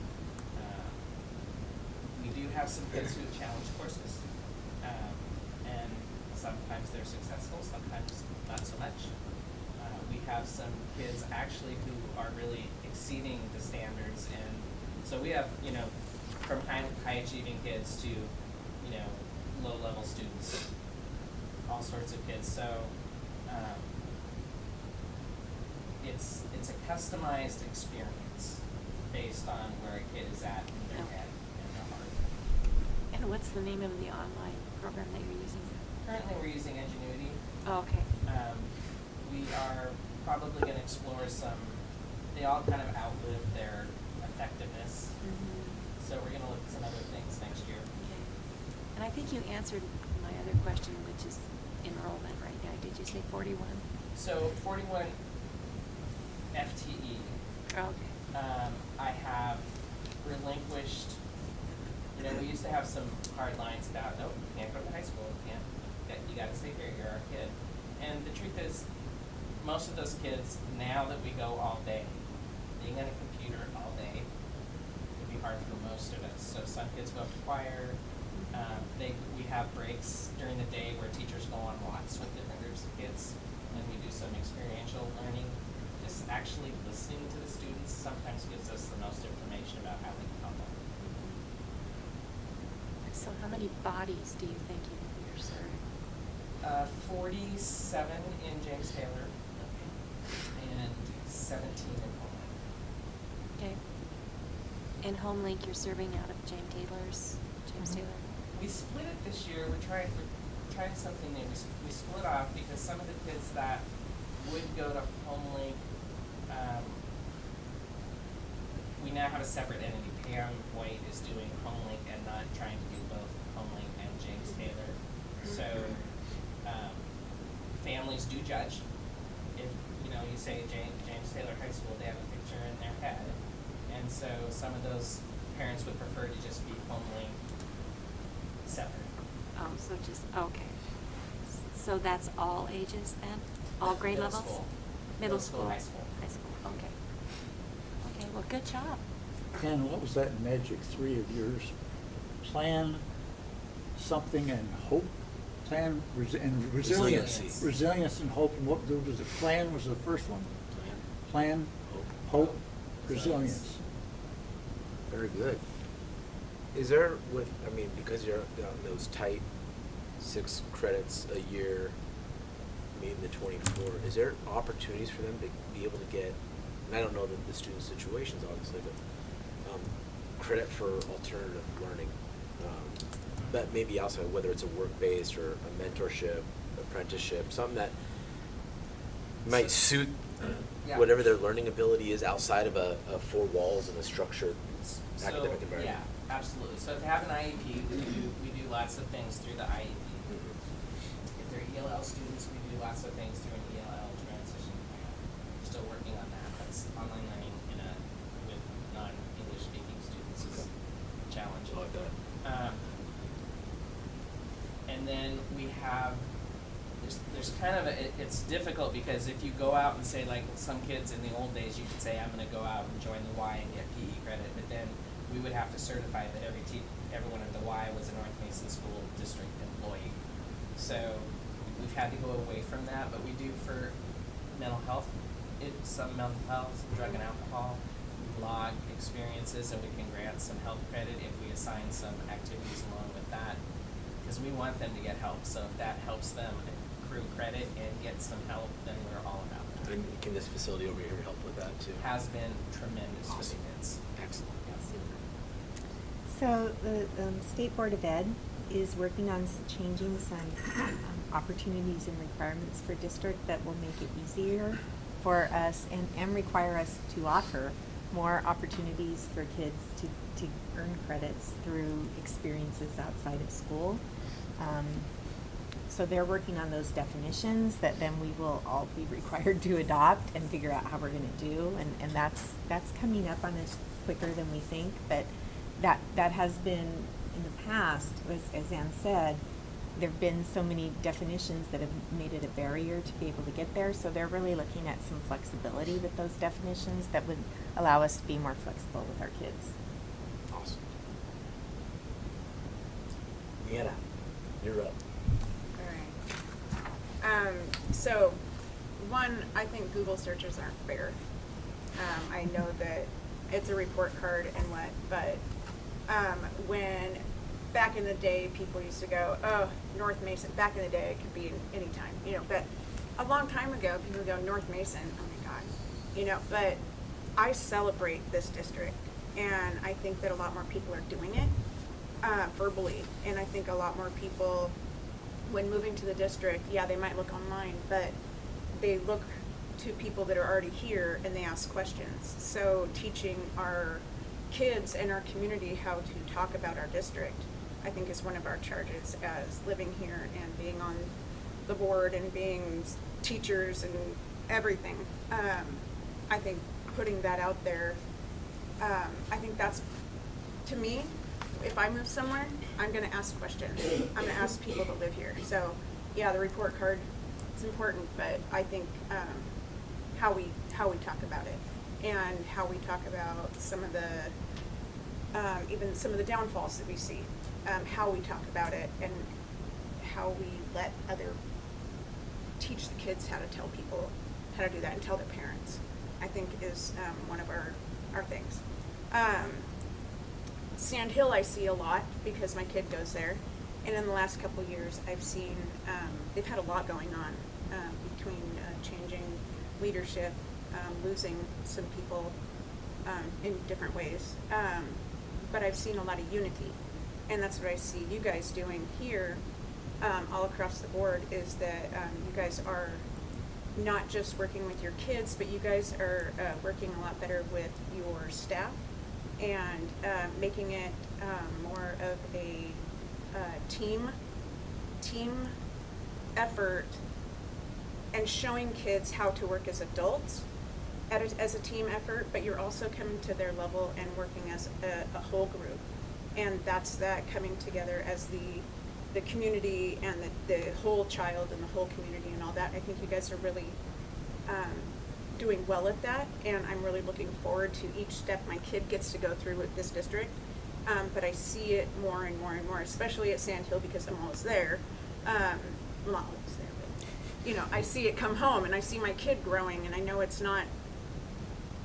We do have some kids who challenge courses, and sometimes they're successful, sometimes not so much. We have some kids actually who are really exceeding the standards, and so we have, from high achieving kids to, low level students, all sorts of kids. So it's a customized experience based on where a kid is at in their head and their heart. And what's the name of the online program that you're using? Currently, we're using Ingenuity. Oh, okay. We are probably going to explore they all kind of outlive their effectiveness. Mm-hmm. So we're going to look at some other things next year. Okay. And I think you answered my other question, which is enrollment right now. Did you say 41? So 41 FTE. Okay. I have relinquished, we used to have some hard lines about, nope, you can't go to high school, you got to stay here, you're our kid. And the truth is, most of those kids, now that we go all day, being on a computer all day would be hard for most of us. So some kids go to choir. We have breaks during the day where teachers go on walks with different groups of kids, and we do some experiential learning. Just actually listening to the students sometimes gives us the most information about how we can help them. So how many bodies do you think you're serving? 47 in James Taylor and 17 in Homeland. Okay. And HomeLink you're serving out of James Taylor? We split it this year. We're trying something new. We split off because some of the kids that would go to HomeLink, we now have a separate entity. Pam White is doing HomeLink and not trying to do both HomeLink and James Taylor. So families do judge. If you say James Taylor High School, they have a picture in their head, and so some of those parents would prefer to just be HomeLink separate. Oh, so just, okay. So that's all ages then? All grade Middle levels? school. Middle school? High school. High school, okay. Okay, well, good job. Ken, what was that magic 3 of yours? Plan, something, and hope? Plan and resilience. Resilience and hope. And what was the plan? Was the first one? Plan, hope, resilience. Very good. Is there, because you're on those tight 6 credits a year, meeting the 24, is there opportunities for them to be able to get and I don't know the student situations obviously, but credit for alternative learning. But maybe also whether it's a work-based or a mentorship, apprenticeship, something that might suit whatever their learning ability is outside of a four walls and a structured academic environment. Yeah, absolutely. So if they have an IEP, we do lots of things through the IEP. If they're ELL students, we do lots of things through an ELL transition plan. We're still working on that. That's online learning with non-English speaking students is challenging. I like that. And then we have, there's kind of it's difficult because if you go out and say, like some kids in the old days, you could say, I'm going to go out and join the Y and get PE credit, but then we would have to certify that everyone at the Y was a North Mason School District employee. So we've had to go away from that, but we do for mental health, some mental health, drug and alcohol, log experiences, and we can grant some health credit if we assign some activities along with that. Because we want them to get help, so if that helps them accrue credit and get some help, then we're all about that. And can this facility over here help with that too? Has been tremendous for the kids. Excellent. So the State Board of Ed is working on changing some opportunities and requirements for district that will make it easier for us and require us to offer more opportunities for kids to earn credits through experiences outside of school. So they're working on those definitions that then we will all be required to adopt and figure out how we're going to do. And that's coming up on us quicker than we think. But that has been in the past, as Ann said, there have been so many definitions that have made it a barrier to be able to get there. So they're really looking at some flexibility with those definitions that would allow us to be more flexible with our kids. Awesome. Deanna, you're up. All right. So, one, I think Google searches aren't fair. I know that it's a report card and what, but when back in the day people used to go, oh, North Mason, back in the day it could be any time, you know, but a long time ago people would go, North Mason, oh my God, you know, but I celebrate this district and I think that a lot more people are doing it verbally, and I think a lot more people, when moving to the district, yeah, they might look online, but they look to people that are already here and they ask questions. So teaching our kids and our community how to talk about our district, I think, is one of our charges as living here and being on the board and being teachers and everything. I think putting that out there, I think that's, to me, if I move somewhere, I'm going to ask questions. I'm going to ask people that live here. So, yeah, the report card, it's important, but I think how we talk about it and how we talk about some of the, even some of the downfalls that we see, how we talk about it and how we let teach the kids how to tell people how to do that and tell their parents, I think is one of our things. Sand Hill I see a lot because my kid goes there, and in the last couple of years I've seen they've had a lot going on between changing leadership, losing some people in different ways, but I've seen a lot of unity, and that's what I see you guys doing here all across the board, is that you guys are not just working with your kids, but you guys are working a lot better with your staff and making it more of a team effort and showing kids how to work as adults as a team effort, but you're also coming to their level and working as a whole group. And that's that coming together as the community and the whole child and the whole community and all that. I think you guys are really doing well at that, and I'm really looking forward to each step my kid gets to go through with this district. But I see it more and more and more, especially at Sand Hill, because I'm always there. Well, not always there, but you know, I see it come home and I see my kid growing, and I know it's not,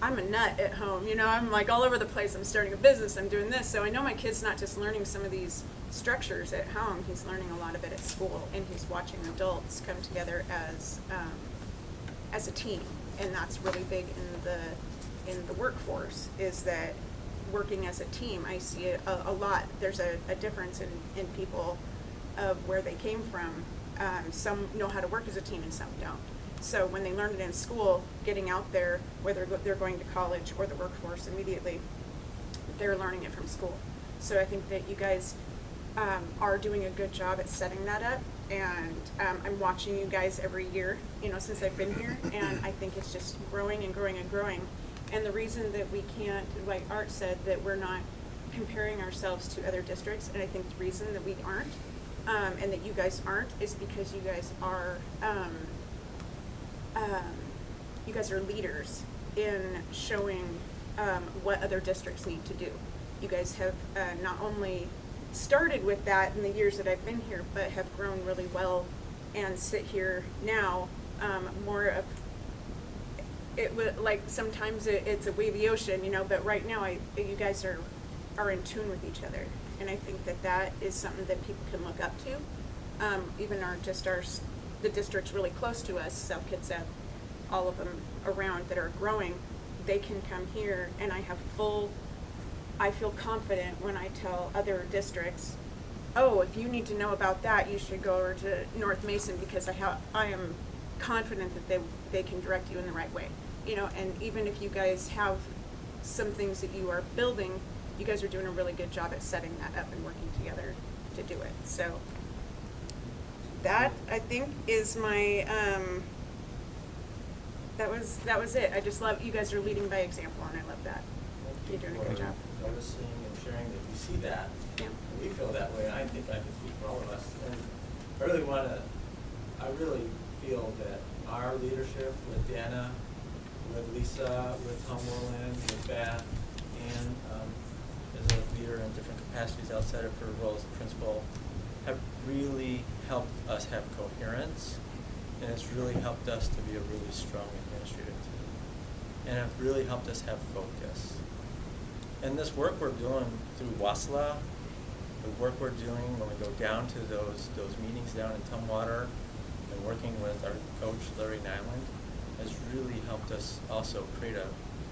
I'm a nut at home, you know, I'm like all over the place. I'm starting a business, I'm doing this, so I know my kid's not just learning some of these structures at home, he's learning a lot of it at school, and he's watching adults come together as a team and that's really big in the workforce, is that working as a team. I see it a lot. There's a difference in people of where they came from. Some know how to work as a team and some don't. So when they learn it in school, getting out there, whether they're going to college or the workforce immediately, they're learning it from school. So I think that you guys are doing a good job at setting that up, and I'm watching you guys every year, since I've been here, and I think it's just growing and growing and growing. And the reason that we can't, like Art said, that we're not comparing ourselves to other districts, and I think the reason that we aren't, and that you guys aren't, is because you guys are leaders in showing what other districts need to do. You guys have not only started with that in the years that I've been here, but have grown really well and sit here now more of it. Like sometimes it's a wavy ocean, but right now you guys are in tune with each other, and I think that is something that people can look up to. Even the districts really close to us, South Kitsap, all of them around that are growing, they can come here, and I feel confident when I tell other districts, oh, if you need to know about that, you should go over to North Mason, because I am confident that they can direct you in the right way. And even if you guys have some things that you are building, you guys are doing a really good job at setting that up and working together to do it. So that, I think, is my that was it. I just love, you guys are leading by example, and I love that. You're doing a good job. Noticing and sharing that you see that. Yeah. And we feel that way. I think I can speak for all of us. And I really feel that our leadership with Dana, with Lisa, with Tom Moreland, with Beth, and as a leader in different capacities outside of her role as a principal, have really helped us have coherence, and it's really helped us to be a really strong administrative team, and have really helped us have focus. And this work we're doing through WASLA, the work we're doing when we go down to those meetings down in Tumwater, and working with our coach Larry Nyland, has really helped us also create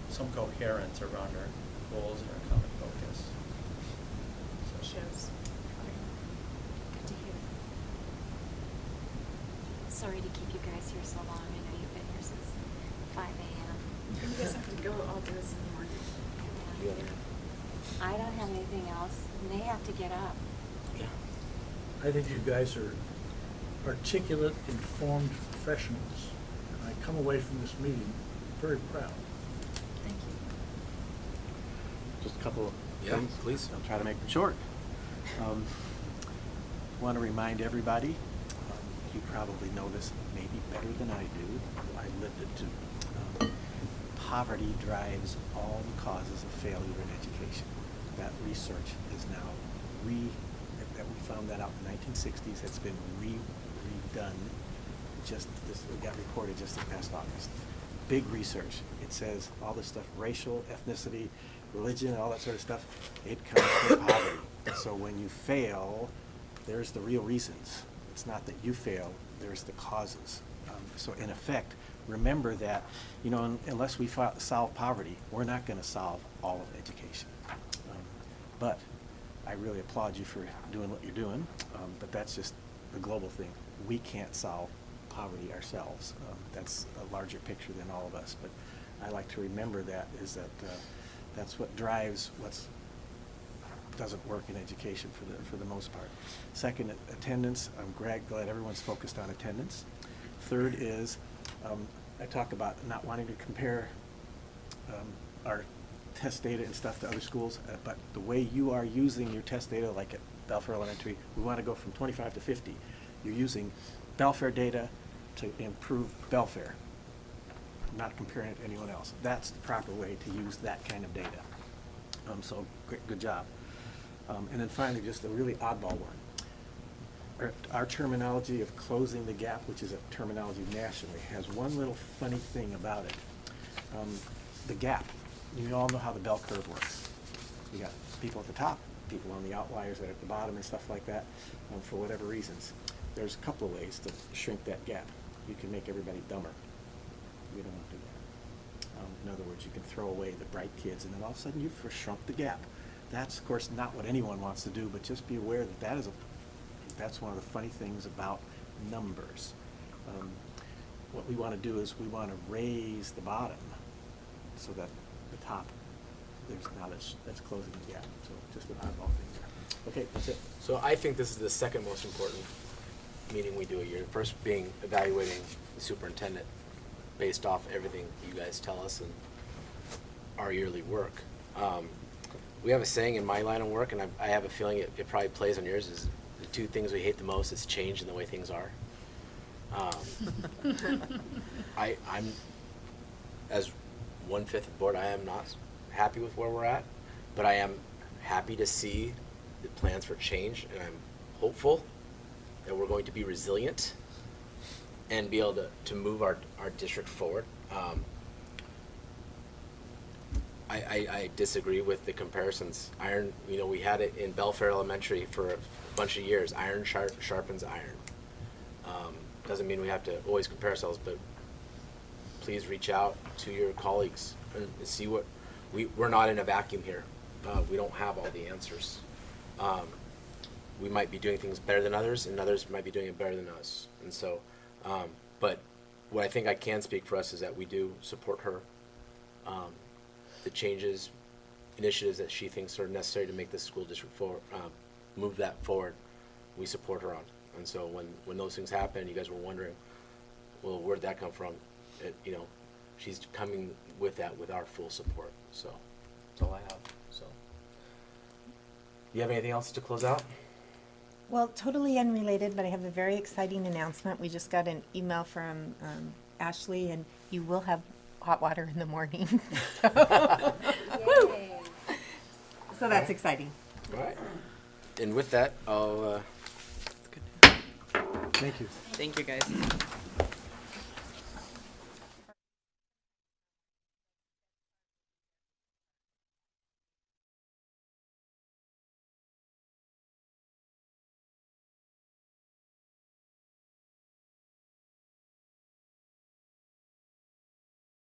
some coherence around our goals and our common focus. So. Shows. Good to hear. Sorry to keep you guys here so long. I know you've been here since 5 a.m. You guys have to go all do this in the morning. I don't have anything else, and they have to get up. I think you guys are articulate, informed professionals, and I come away from this meeting very proud. Thank you. Just a couple of Yeah, things. please. I'll try to make them short. Want to remind everybody, you probably know this maybe better than I do. I lived it too. Poverty drives all the causes of failure in education. That research is now that we found that out in the 1960s. It's been redone. It got reported just this past August. Big research. It says all this stuff, racial, ethnicity, religion, all that sort of stuff, it comes from poverty. So when you fail, there's the real reasons. It's not that you fail, there's the causes. So in effect, remember that, unless we solve poverty, we're not going to solve all of education. But I really applaud you for doing what you're doing, but that's just a global thing. We can't solve poverty ourselves. That's a larger picture than all of us, but I like to remember that's what drives what doesn't work in education for the most part. Second, attendance. I'm glad everyone's focused on attendance. Third is, I talked about not wanting to compare our test data and stuff to other schools, but the way you are using your test data, like at Belfair Elementary, we want to go from 25 to 50. You're using Belfair data to improve Belfair, not comparing it to anyone else. That's the proper way to use that kind of data. So good job. And then finally, just a really oddball one. Our terminology of closing the gap, which is a terminology nationally, has one little funny thing about it. The gap. You all know how the bell curve works. You got people at the top, people on the outliers that are at the bottom and stuff like that, for whatever reasons. There's a couple of ways to shrink that gap. You can make everybody dumber. We don't want to do that. In other words, you can throw away the bright kids, and then all of a sudden you've shrunk the gap. That's, of course, not what anyone wants to do, but just be aware that that's one of the funny things about numbers. What we want to do is we want to raise the bottom so that the top, there's not that's closing the gap. So just an oddball thing there. Okay, that's it. So I think this is the second most important meeting we do a year. The first being evaluating the superintendent based off everything you guys tell us and our yearly work. We have a saying in my line of work, and I have a feeling it probably plays on yours, is the two things we hate the most is change and the way things are. I'm, as 1/5 of the board, I am not happy with where we're at, but I am happy to see the plans for change, and I'm hopeful that we're going to be resilient and be able to move our district forward. I disagree with the comparisons. Iron, we had it in Belfair Elementary for a bunch of years. Iron sharpens iron. Doesn't mean we have to always compare ourselves, but please reach out to your colleagues and see what we're not in a vacuum here. We don't have all the answers. We might be doing things better than others, and others might be doing it better than us. And so, but what I think I can speak for us is that we do support her. The changes, initiatives that she thinks are necessary to make this school district forward, move that forward, we support her on. And so when those things happen, you guys were wondering, well, where'd that come from? She's coming with that with our full support. So that's all I have. So, you have anything else to close out? Well, totally unrelated, but I have a very exciting announcement. We just got an email from Ashley, and you will have hot water in the morning. Woo! So that's exciting. All right. And with that, I'll. Thank you. Thank you, guys.